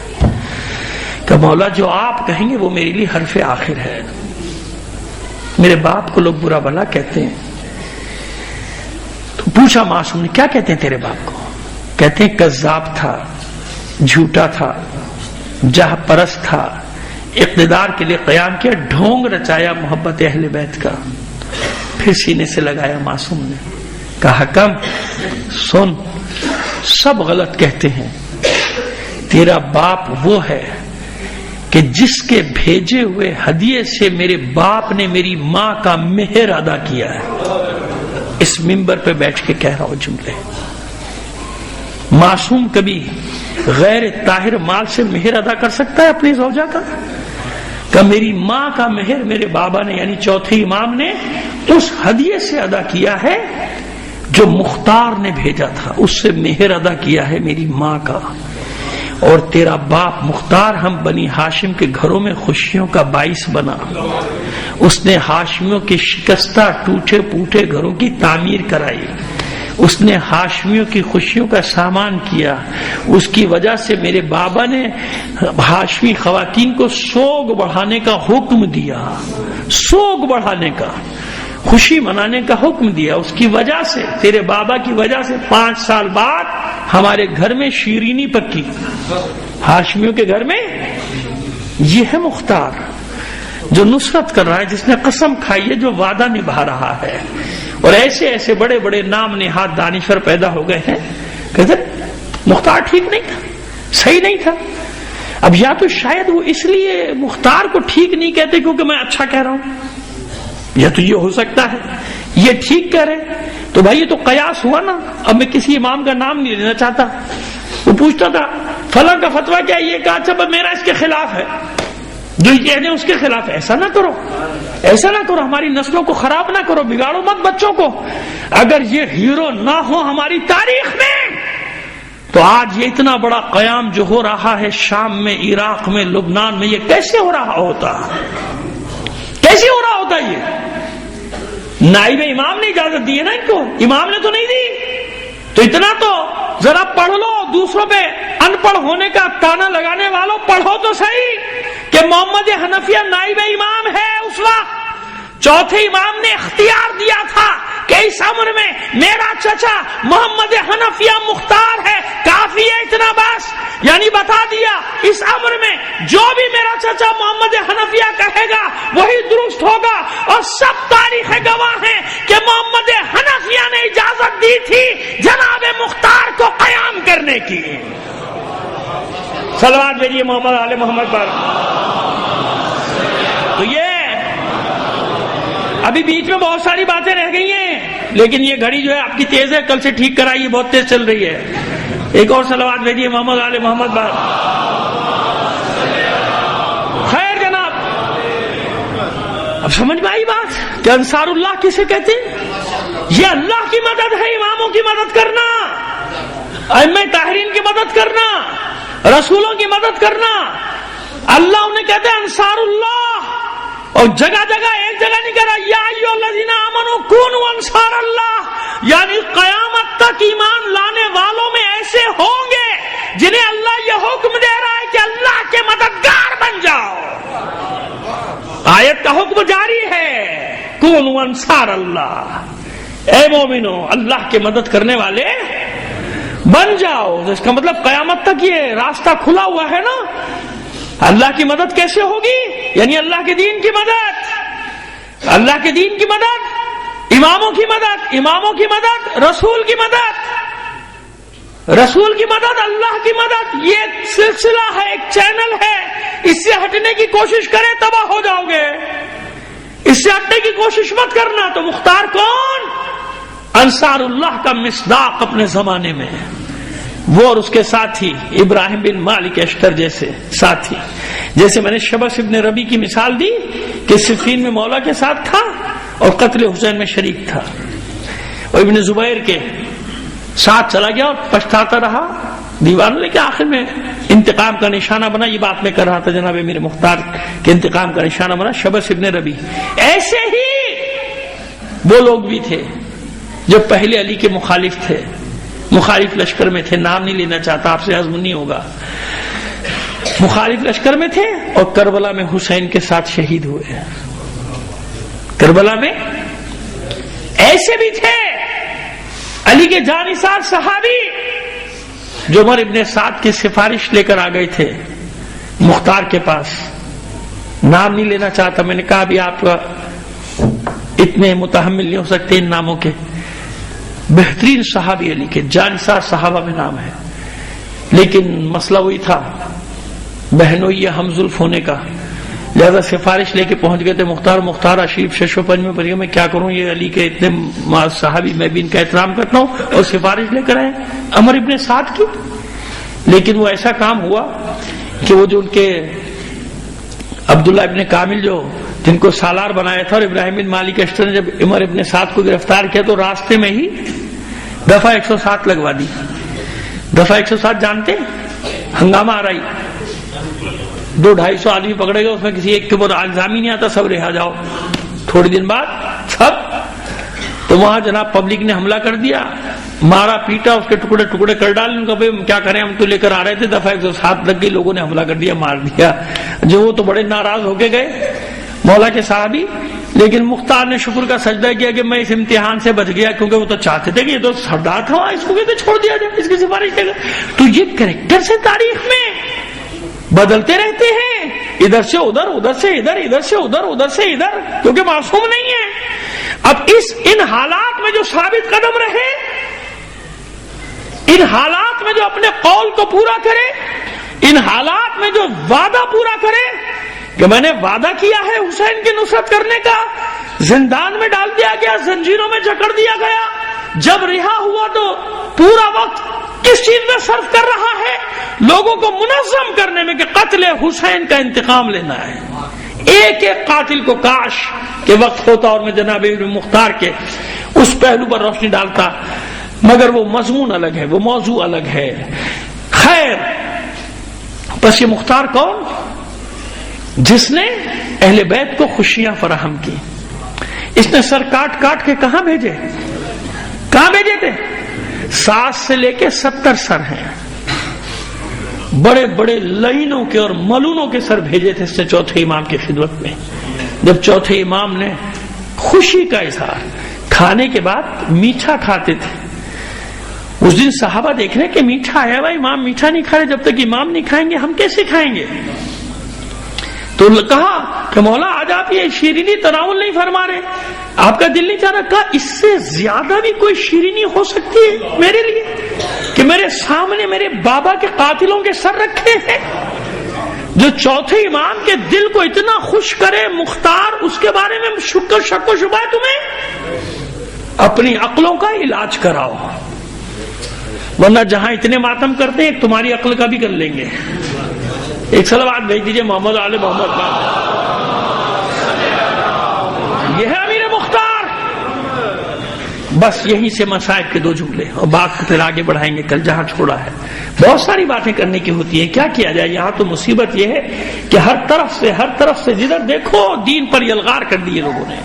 کہ مولا جو آپ کہیں گے وہ میرے لیے حرف آخر ہے. میرے باپ کو لوگ برا بھلا کہتے ہیں. تو پوچھا معصوم نے کیا کہتے ہیں تیرے باپ کو؟ کہتے ہیں کذاب تھا, جھوٹا تھا, جاہ پرست تھا, اقتدار کے لیے قیام کیا, ڈھونگ رچایا محبت اہل بیت کا. پھر سینے سے لگایا معصوم نے, کہا حکم سن, سب غلط کہتے ہیں. تیرا باپ وہ ہے کہ جس کے بھیجے ہوئے ہدیے سے میرے باپ نے میری ماں کا مہر ادا کیا ہے. اس منبر پہ بیٹھ کے کہہ رہا ہوں جملے. معصوم کبھی غیر طاہر مال سے مہر ادا کر سکتا ہے اپنی زوجہ کا؟ کہ میری ماں کا مہر میرے بابا نے یعنی چوتھے امام نے اس ہدیے سے ادا کیا ہے جو مختار نے بھیجا تھا, اس سے مہر ادا کیا ہے میری ماں کا. اور تیرا باپ مختار ہم بنی ہاشم کے گھروں میں خوشیوں کا باعث بنا. اس نے ہاشمیوں کے شکستہ ٹوٹے پوٹے گھروں کی تعمیر کرائی. اس نے ہاشمیوں کی خوشیوں کا سامان کیا. اس کی وجہ سے میرے بابا نے ہاشمی خواتین کو سوگ بڑھانے کا حکم دیا, سوگ بڑھانے کا, خوشی منانے کا حکم دیا. اس کی وجہ سے, تیرے بابا کی وجہ سے 5 سال بعد ہمارے گھر میں شیرینی پکی, ہاشمیوں کے گھر میں. یہ ہے مختار جو نصرت کر رہا ہے, جس نے قسم کھائی ہے, جو وعدہ نبھا رہا ہے. اور ایسے ایسے بڑے بڑے نام نہاد دانشور پیدا ہو گئے ہیں. کہتے مختار ٹھیک نہیں تھا, صحیح نہیں تھا. اب یا تو شاید وہ اس لیے مختار کو ٹھیک نہیں کہتے کیونکہ میں اچھا کہہ رہا ہوں, یا تو یہ ہو سکتا ہے یہ ٹھیک کہہ رہے. تو بھائی یہ تو قیاس ہوا نا. اب میں کسی امام کا نام نہیں لینا چاہتا. وہ پوچھتا تھا فلاں کا فتویٰ کیا, یہ کہا اچھا میرا اس کے خلاف ہے, جو کہہ دیں اس کے خلاف. ایسا نہ کرو, ایسا نہ کرو, ہماری نسلوں کو خراب نہ کرو, بگاڑو مت بچوں کو. اگر یہ ہیرو نہ ہو ہماری تاریخ میں تو آج یہ اتنا بڑا قیام جو ہو رہا ہے شام میں, عراق میں, لبنان میں, یہ کیسے ہو رہا ہوتا, کیسے ہو رہا ہوتا. یہ نائب امام نے اجازت دی ہے نا ان کو, امام نے تو نہیں دی. تو اتنا تو ذرا پڑھ لو, دوسروں پہ ان پڑھ ہونے کا تانا لگانے والوں پڑھو تو صحیح کہ محمد حنفیہ نائب امام ہے. اس وقت چوتھے امام نے اختیار دیا تھا کہ اس امر میں میرا چچا محمد حنفیہ مختار ہے, کافی ہے اتنا بس. یعنی بتا دیا اس امر میں جو بھی میرا چچا محمد حنفیہ کہے گا وہی درست ہوگا. اور سب تاریخ گواہ ہیں کہ محمد حنفیہ نے اجازت دی تھی جناب مختار کو قیام کرنے کی. صلوات بھیجیے محمد آل محمد پر. تو یہ ابھی بیچ میں بہت ساری باتیں رہ گئی ہیں, لیکن یہ گھڑی جو ہے آپ کی تیز ہے, کل سے ٹھیک کرائیے, بہت تیز چل رہی ہے. ایک اور صلوات بھیجیے محمد آل محمد پر. خیر جناب, اب سمجھ میں آئی بات کہ انصار اللہ کسے کہتے ہیں؟ یہ اللہ کی مدد ہے, اماموں کی مدد کرنا, ائمہ طاہرین کی مدد کرنا, رسولوں کی مدد کرنا. اللہ انہیں کہتے ہیں انصار اللہ. اور جگہ جگہ ایک جگہ نہیں کہہ رہا یا ایھا الذین آمنوا کونوا انصار اللہ, یعنی قیامت تک ایمان لانے والوں میں ایسے ہوں گے جنہیں اللہ یہ حکم دے رہا ہے کہ اللہ کے مددگار بن جاؤ. آیت کا حکم جاری ہے, کونوا انصار اللہ, اے مومنو اللہ کے مدد کرنے والے بن جاؤ. اس کا مطلب قیامت تک یہ راستہ کھلا ہوا ہے نا. اللہ کی مدد کیسے ہوگی؟ یعنی اللہ کے دین کی مدد, اللہ کے دین کی مدد, اماموں کی مدد, اماموں کی مدد, رسول کی مدد, رسول کی مدد, اللہ کی مدد. یہ ایک سلسلہ ہے, ایک چینل ہے. اس سے ہٹنے کی کوشش کرے تباہ ہو جاؤ گے. اس سے ہٹنے کی کوشش مت کرنا. تو مختار کون؟ انصار اللہ کا مصداق اپنے زمانے میں, وہ اور اس کے ساتھی ابراہیم بن مالک اشتر جیسے ساتھی. جیسے میں نے شبس ابن ربی کی مثال دی کہ صفین میں مولا کے ساتھ تھا اور قتل حسین میں شریک تھا, اور ابن زبیر کے ساتھ چلا گیا اور پچھتاتا رہا دیوانوں, لیکن آخر میں انتقام کا نشانہ بنا. یہ بات میں کر رہا تھا جناب امیر مختار کے انتقام کا نشانہ بنا شبس ابن ربی. ایسے ہی وہ لوگ بھی تھے جو پہلے علی کے مخالف تھے, مخالف لشکر میں تھے، نام نہیں لینا چاہتا، آپ سے ہضم نہیں ہوگا، مخالف لشکر میں تھے اور کربلا میں حسین کے ساتھ شہید ہوئے۔ کربلا میں ایسے بھی تھے علی کے جانثار صحابی جو عمر ابن سعد کی سفارش لے کر آ گئے تھے مختار کے پاس، نام نہیں لینا چاہتا، میں نے کہا بھی آپ اتنے متحمل نہیں ہو سکتے ان ناموں کے، بہترین صحابی علی کے جانثار صحابہ میں نام ہے، لیکن مسئلہ وہی تھا بہنوئی ہم زلف ہونے کا، لہذا سفارش لے کے پہنچ گئے تھے مختار اشریف 605 میں پڑھ گیا، میں کیا کروں، یہ علی کے اتنے صحابی، میں بھی ان کا احترام کرتا ہوں، اور سفارش لے کر آئے عمر ابن سعد کی۔ لیکن وہ ایسا کام ہوا کہ وہ جو ان کے عبداللہ ابن کامل جو جن کو سالار بنایا تھا، اور ابراہیم بن مالک اشتر نے جب عمر ابن سعد کو گرفتار کیا تو راستے میں ہی دفعہ 107 لگوا دی۔ دفعہ 107 جانتے، ہنگامہ آ رہی، 200-250 آدمی پکڑے گئے، اس میں کسی ایک کے اوپر الزام ہی نہیں آتا، سب رہا جاؤ، تھوڑی دن بعد سب، تو وہاں جناب پبلک نے حملہ کر دیا، مارا پیٹا، اس کے ٹکڑے ٹکڑے کر ڈالے، ان کا بھائی کیا کریں، ہم تو لے کر آ رہے تھے، دفعہ 107 لگ گئی، لوگوں نے حملہ کر دیا، مار دیا، جو وہ تو بڑے ناراض ہو کے گئے مولا کے صحابی، لیکن مختار نے شکر کا سجدہ کیا کہ میں اس امتحان سے بچ گیا، کیونکہ وہ تو چاہتے تھے کہ یہ تو سردار تھا، اس کو کہتے چھوڑ دیا جائے، اس کی سفارش دے گا۔ تو یہ کریکٹر سے تاریخ میں بدلتے رہتے ہیں، ادھر سے ادھر، ادھر سے ادھر، ادھر سے ادھر، ادھر سے ادھر، کیونکہ معصوم نہیں ہے۔ اب ان حالات میں جو ثابت قدم رہے، ان حالات میں جو اپنے قول کو پورا کرے، ان حالات میں جو وعدہ پورا کرے کہ میں نے وعدہ کیا ہے حسین کی نصرت کرنے کا، زندان میں ڈال دیا گیا، زنجیروں میں جکڑ دیا گیا، جب رہا ہوا تو پورا وقت کس چیز میں صرف کر رہا ہے؟ لوگوں کو منظم کرنے میں کہ قتل حسین کا انتقام لینا ہے۔ ایک ایک قاتل کو کاش کے وقت ہوتا اور میں جناب ابن مختار کے اس پہلو پر روشنی ڈالتا، مگر وہ مضمون الگ ہے، وہ موضوع الگ ہے۔ خیر، پس یہ مختار کون؟ جس نے اہل بیت کو خوشیاں فراہم کی۔ اس نے سر کاٹ کاٹ کے کہاں بھیجے؟ کہاں بھیجے تھے؟ 7 سے لے کے 70 سر ہیں، بڑے بڑے لائنوں کے اور ملونوں کے سر بھیجے تھے اس نے چوتھے امام کی خدمت میں۔ جب چوتھے امام نے خوشی کا اظہار، کھانے کے بعد میٹھا کھاتے تھے، اس دن صحابہ دیکھ رہے کہ میٹھا آیا، بھائی امام میٹھا نہیں کھا رہے، جب تک امام نہیں کھائیں گے ہم کیسے کھائیں گے؟ تو کہا کہ مولا آج آپ یہ شیرینی تناول نہیں فرما رہے، آپ کا دل نہیں چاہ رہا؟ کہا اس سے زیادہ بھی کوئی شیرینی ہو سکتی ہے میرے لیے کہ میرے سامنے میرے بابا کے قاتلوں کے سر رکھے ہیں، جو چوتھے امام کے دل کو اتنا خوش کرے مختار، اس کے بارے میں شک و شبہ ہے تمہیں؟ اپنی عقلوں کا علاج کراؤ، ورنہ جہاں اتنے ماتم کرتے ہیں تمہاری عقل کا بھی کر لیں گے۔ ایک صلوات بھیج دیجئے محمد آل محمد کا۔ یہ ہے امیر مختار۔ بس یہیں سے مصائب کے 2 جملے، اور بات کو پھر آگے بڑھائیں گے کل جہاں چھوڑا ہے۔ بہت ساری باتیں کرنے کی ہوتی ہیں، کیا کیا جائے؟ یہاں تو مصیبت یہ ہے کہ ہر طرف سے جدھر دیکھو دین پر یلغار کر دیے لوگوں نے۔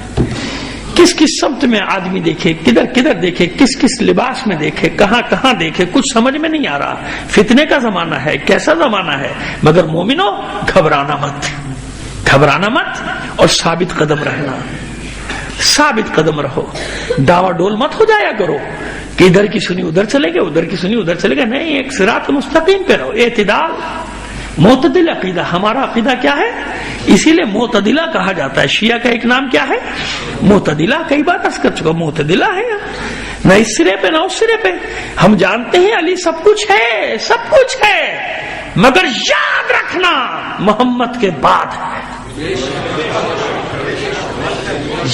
کس کس سمت میں آدمی دیکھے، کدھر کدھر دیکھے، کس کس لباس میں دیکھے، کہاں کہاں دیکھے، کچھ سمجھ میں نہیں آ رہا۔ فتنے کا زمانہ ہے، کیسا زمانہ ہے، مگر مومنو گھبرانا مت اور ثابت قدم رہنا، ثابت قدم رہو، ڈاوا ڈول مت ہو جایا کرو کہ ادھر کی سنی ادھر چلے گئے، ادھر کی سنی ادھر چلے گئے، نہیں، ایک صراط مستقیم پہ رہو، اعتدال، معتدل عقیدہ۔ ہمارا عقیدہ کیا ہے؟ اسی لیے معتدلہ کہا جاتا ہے۔ شیعہ کا ایک نام کیا ہے؟ معتدلہ، کئی بار عرض کر چکا، معتدلہ ہے، نہ اس سرے پہ نہ اس سرے پہ۔ ہم جانتے ہیں علی سب کچھ ہے، سب کچھ ہے، مگر یاد رکھنا محمد کے بعد ہے۔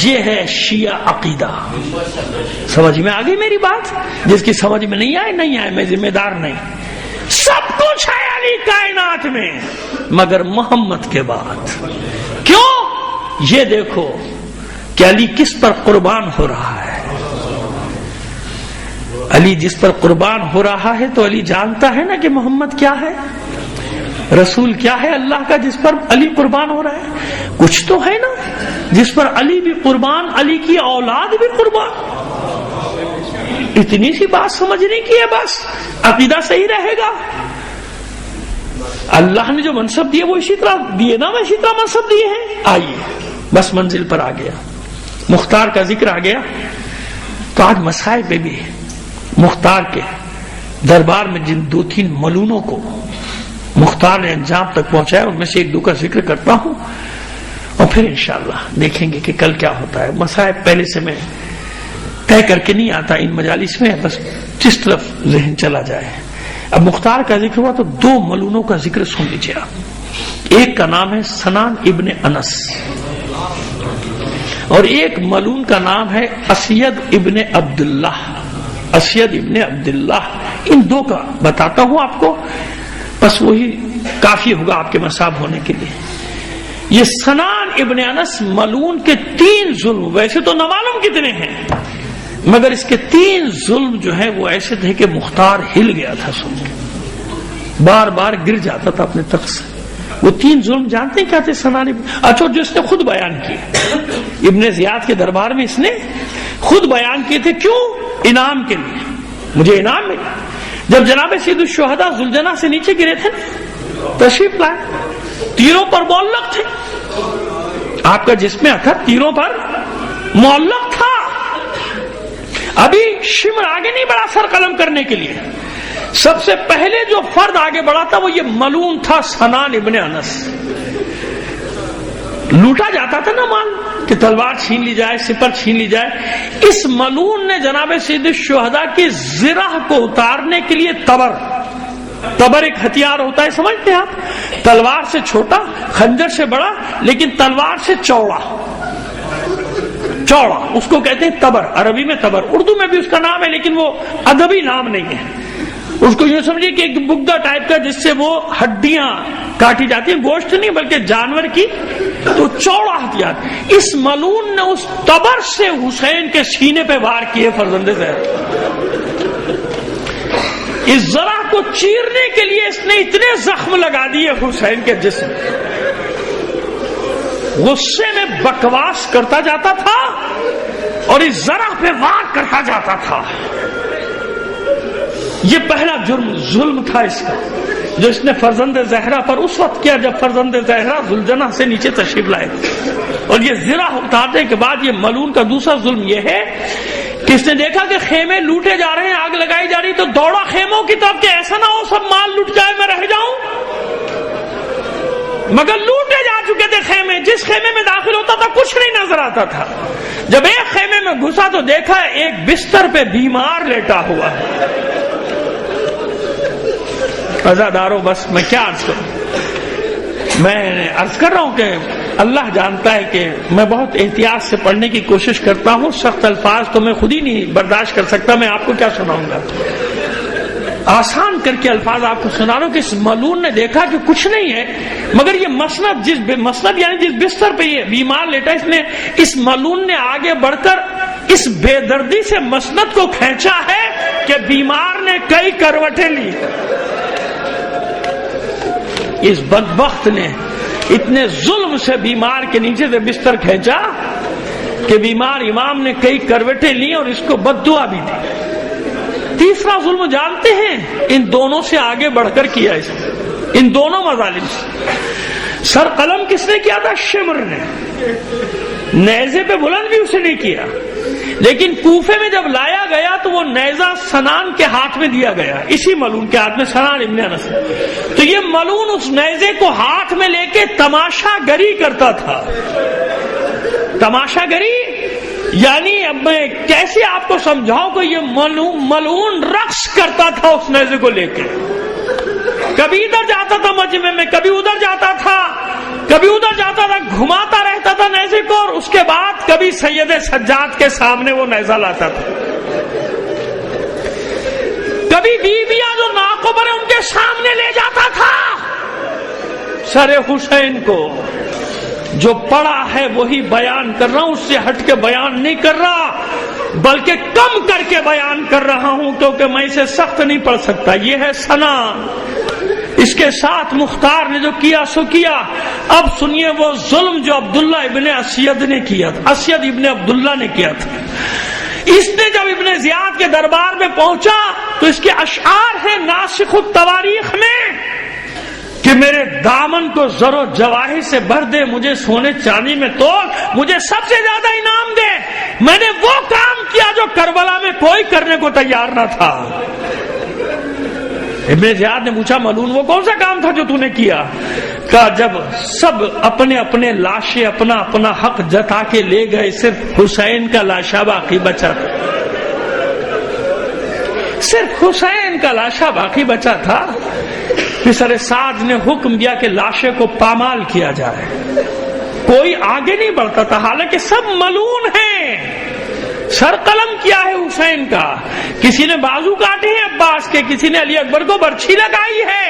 یہ ہے شیعہ عقیدہ۔ سمجھ میں آ گئی میری بات؟ جس کی سمجھ میں نہیں آئے، میں ذمہ دار نہیں۔ سب کچھ ہے علی کائنات میں مگر محمد کے بعد۔ کیوں؟ یہ دیکھو کہ علی کس پر قربان ہو رہا ہے۔ علی جس پر قربان ہو رہا ہے تو علی جانتا ہے نا کہ محمد کیا ہے، رسول کیا ہے اللہ کا، جس پر علی قربان ہو رہا ہے۔ کچھ تو ہے نا جس پر علی بھی قربان، علی کی اولاد بھی قربان۔ اتنی سی بات سمجھنے کی ہے، بس عقیدہ صحیح رہے گا۔ اللہ نے جو منصب دیے وہ اسی طرح دیے نا، اسی طرح منصب دیے ہیں۔ آئیے بس منزل پر آ گیا، مختار کا ذکر آ گیا، تو آج مسائل پہ بھی مختار کے دربار میں جن 2-3 ملونوں کو مختار نے انجام تک پہنچایا، ان میں سے 1-2 کا ذکر کرتا ہوں، اور پھر انشاءاللہ دیکھیں گے کہ کل کیا ہوتا ہے۔ مسائل پہلے سے میں طے کر کے نہیں آتا ان مجالس میں، بس جس طرف ذہن چلا جائے۔ اب مختار کا ذکر ہوا تو 2 ملونوں کا ذکر سن لیجیے آپ۔ ایک کا نام ہے سنان ابن انس، اور ایک ملون کا نام ہے اسید ابن عبداللہ۔ اسید ابن عبداللہ، ان 2 کا بتاتا ہوں آپ کو، بس وہی کافی ہوگا آپ کے مصاب ہونے کے لیے۔ یہ سنان ابن انس ملون کے 3 ظلم، ویسے تو نہ معلوم کتنے ہیں، مگر اس کے 3 ظلم جو ہیں وہ ایسے تھے کہ مختار ہل گیا تھا سن کے، بار بار گر جاتا تھا اپنے تخت سے۔ وہ 3 ظلم جانتے ہیں کیا تھے سنان ابن؟ اچھا، جو اس نے خود بیان کیے ابن زیاد کے دربار میں، اس نے خود بیان کیے تھے۔ کیوں؟ انعام کے لیے، مجھے انعام ملا۔ جب جناب سید الشہداء ذوالجناح سے نیچے گرے تھے تشریف لائے، تیروں پر معلق تھے، آپ کا جسم تھا تیروں پر معلق تھا، ابھی شمر آگے نہیں بڑھا سر قلم کرنے کے لیے۔ سب سے پہلے جو فرد آگے بڑھا تھا وہ یہ ملون تھا سنان ابن انس۔ لوٹا جاتا تھا نا مال کہ تلوار چھین لی جائے، سپر چھین لی جائے، اس ملون نے جناب سید الشہداء کی زرہ کو اتارنے کے لیے تبر ایک ہتھیار ہوتا ہے، سمجھتے ہیں آپ؟ تلوار سے چھوٹا، خنجر سے بڑا، لیکن تلوار سے چوڑا، اس کو کہتے ہیں تبر، عربی میں تبر، اردو میں بھی اس کا نام ہے لیکن وہ ادبی نام نہیں ہے۔ اس کو یہ سمجھے کہ ایک بگدا ٹائپ کا جس سے وہ ہڈیاں کاٹی جاتی ہیں، گوشت نہیں بلکہ جانور کی، تو چوڑا ہتھیار۔ اس ملون نے اس تبر سے حسین کے سینے پہ وار کیے فرزند زہرا۔ اس ذرا کو چیرنے کے لیے اس نے اتنے زخم لگا دیے حسین کے جسم، غصے میں بکواس کرتا جاتا تھا اور اس ذرا پہ وار کرتا جاتا تھا۔ یہ پہلا ظلم تھا اس کا جو اس نے فرزند زہرا پر اس وقت کیا جب فرزند زہرا ذوالجناح سے نیچے تشریف لائے۔ اور یہ زرہ اتارنے کے بعد یہ ملون کا دوسرا ظلم یہ ہے کہ اس نے دیکھا کہ خیمے لوٹے جا رہے ہیں، آگ لگائی جا رہی، تو دوڑا خیموں کی طرف کہ ایسا نہ ہو سب مال لٹ جائے میں رہ جاؤں، مگر لوٹے جا چکے تھے خیمے۔ جس خیمے میں داخل ہوتا تھا کچھ نہیں نظر آتا تھا۔ جب ایک خیمے میں گھسا تو دیکھا ایک بستر پہ بیمار لیٹا ہوا ہے۔ عزادارو، بس میں کیا عرض کروں، میں عرض کر رہا ہوں کہ اللہ جانتا ہے کہ میں بہت احتیاط سے پڑھنے کی کوشش کرتا ہوں، سخت الفاظ تو میں خود ہی نہیں برداشت کر سکتا، میں آپ کو کیا سناؤں گا، آسان کر کے الفاظ آپ کو سنا رہا ہوں کہ اس ملون نے دیکھا کہ کچھ نہیں ہے، مگر یہ مسند یعنی جس بستر پہ یہ بیمار لیٹا، اس ملون نے آگے بڑھ کر اس بے دردی سے مسند کو کھینچا ہے کہ بیمار نے کئی کروٹیں لی۔ اس بدبخت نے اتنے ظلم سے بیمار کے نیچے سے بستر کھینچا کہ بیمار امام نے کئی کروٹیں لی اور اس کو بد دعا بھی دی۔ تیسرا ظلم جانتے ہیں ان دونوں سے آگے بڑھ کر کیا، اس ان دونوں مظالم سے سر قلم کس نے کیا تھا؟ شمر نے۔ نیزے پہ بلند بھی اسے نہیں کیا، لیکن کوفے میں جب لایا گیا تو وہ نیزہ سنان کے ہاتھ میں دیا گیا، اسی ملون کے ہاتھ میں، سنان ابن انس۔ تو یہ ملون اس نیزے کو ہاتھ میں لے کے تماشا گری کرتا تھا۔ تماشا گری یعنی اب میں کیسے آپ کو سمجھاؤں کہ یہ ملعون رقص کرتا تھا اس نیزے کو لے کے، کبھی ادھر جاتا تھا مجمع میں، کبھی ادھر جاتا تھا، کبھی ادھر جاتا تھا، گھماتا رہتا تھا نیزے کو، اور اس کے بعد کبھی سید سجاد کے سامنے وہ نیزہ لاتا تھا، کبھی بیویاں جو ناقبر ہیں ان کے سامنے لے جاتا تھا۔ سر حسین کو جو پڑا ہے وہی بیان کر رہا ہوں، اس سے ہٹ کے بیان نہیں کر رہا، بلکہ کم کر کے بیان کر رہا ہوں، کیونکہ میں اسے سخت نہیں پڑھ سکتا۔ یہ ہے سنا، اس کے ساتھ مختار نے جو کیا سو کیا۔ اب سنیے وہ ظلم جو عبداللہ ابن اسید نے کیا تھا، اسید ابن عبداللہ نے کیا تھا۔ اس نے جب ابن زیاد کے دربار میں پہنچا تو اس کے اشعار ہیں ناسخ التواریخ میں کہ میرے دامن کو زر و جواہر سے بھر دے، مجھے سونے چاندی میں توڑ، مجھے سب سے زیادہ انعام دے، میں نے وہ کام کیا جو کربلا میں کوئی کرنے کو تیار نہ تھا۔ ابن زیاد نے پوچھا ملعون وہ کون سا کام تھا جو تو نے کیا؟ کہا جب سب اپنے اپنے لاشیں اپنا اپنا حق جتا کے لے گئے، صرف حسین کا لاشا باقی بچا تھا، صرف حسین کا لاشا باقی بچا تھا۔ پسر سعد نے حکم دیا کہ لاشے کو پامال کیا جائے، کوئی آگے نہیں بڑھتا تھا، حالانکہ سب ملعون ہیں۔ سر قلم کیا ہے حسین کا، کسی نے بازو کاٹے ہیں عباس کے، کسی نے علی اکبر کو برچھی لگائی ہے،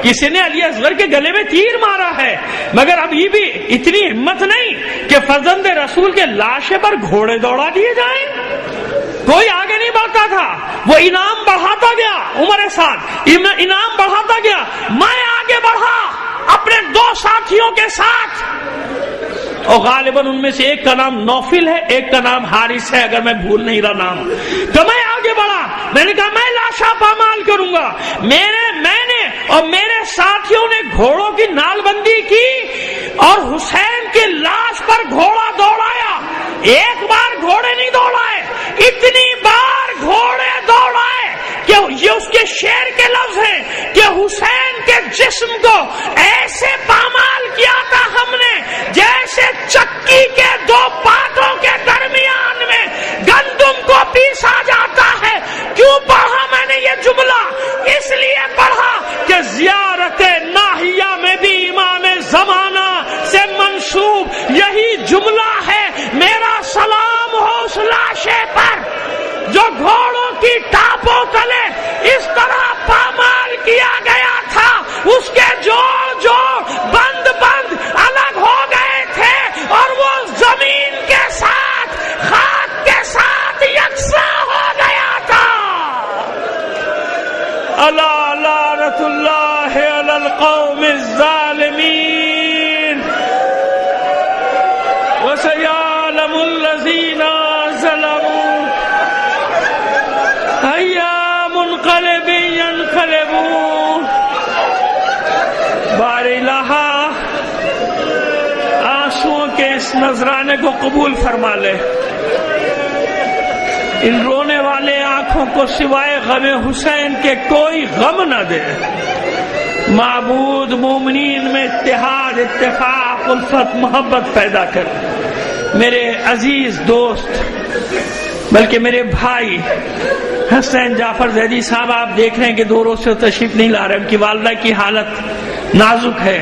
کسی نے علی اصغر کے گلے میں تیر مارا ہے، مگر ابھی بھی اتنی ہمت نہیں کہ فرزند رسول کے لاشے پر گھوڑے دوڑا دیے جائیں۔ کوئی آگے نہیں بڑھتا تھا، وہ انعام بڑھاتا گیا، عمر سعد انعام بڑھاتا گیا، میں آگے بڑھا اپنے 2 ساتھیوں کے ساتھ، اور غالباً ان میں سے ایک کا نام نوفل ہے، ایک کا نام حارث ہے، اگر میں بھول نہیں رہا نام۔ تو میں آگے بڑھا، میں نے کہا میں لاشا پامال کروں گا۔ میں نے اور میرے ساتھیوں نے گھوڑوں کی نال بندی کی اور حسین کی لاش پر گھوڑا دوڑایا۔ ایک بار گھوڑے نہیں دوڑائے، اتنی بار گھوڑے دوڑائے کہ یہ اس کے شعر کے لفظ ہیں کہ حسین کے جسم کو ایسے پامال کیا تھا ہم نے جیسے چکی کے 2 پاتوں کے درمیان میں گندم کو پیسا جاتا ہے۔ کیوں پڑھا میں نے یہ جملہ؟ اس لیے پڑھا کہ زیارت ناحیہ میں بھی امام زمانہ سے منسوب یہی جملہ ہے، میرا سلام ہو اس لاشے پر جو گھوڑوں کی ٹاپوں تلے اس طرح پامال کیا گیا تھا، اس کے جوڑ بند الگ ہو گئے تھے اور وہ زمین کے ساتھ خاک کے ساتھ یکساں ہو گیا تھا۔ الا لعنت اللہ علی القوم الظالمین وسيعلم الذين ظلموا أي منقلب ينقلبون۔ بار الہ آنسوؤں کے اس نذرانے کو قبول فرما لے، ان رونے والے آنکھوں کو سوائے غم حسین کے کوئی غم نہ دے۔ معبود مومنین میں اتحاد، اتفاق، الفت، محبت پیدا کر۔ میرے عزیز دوست بلکہ میرے بھائی حسین جعفر زیدی صاحب، آپ دیکھ رہے ہیں کہ 2 روز سے تشریف نہیں لا رہے، ان کی والدہ کی حالت نازک ہے،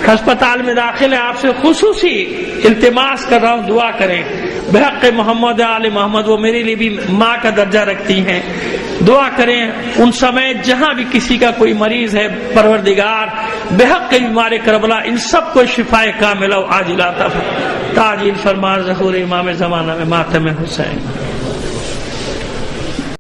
ہسپتال میں داخل ہے۔ آپ سے خصوصی التماس کر رہا ہوں دعا کریں بحق محمد آل محمد، وہ میرے لیے بھی ماں کا درجہ رکھتی ہیں، دعا کریں ان سمیت جہاں بھی کسی کا کوئی مریض ہے، پروردگار بحق بیمار کربلا ان سب کو شفائے کاملہ و عاجلہ عطا فرما، تعجیل فرما ظہور امام زمانہ میں ماتم حسین۔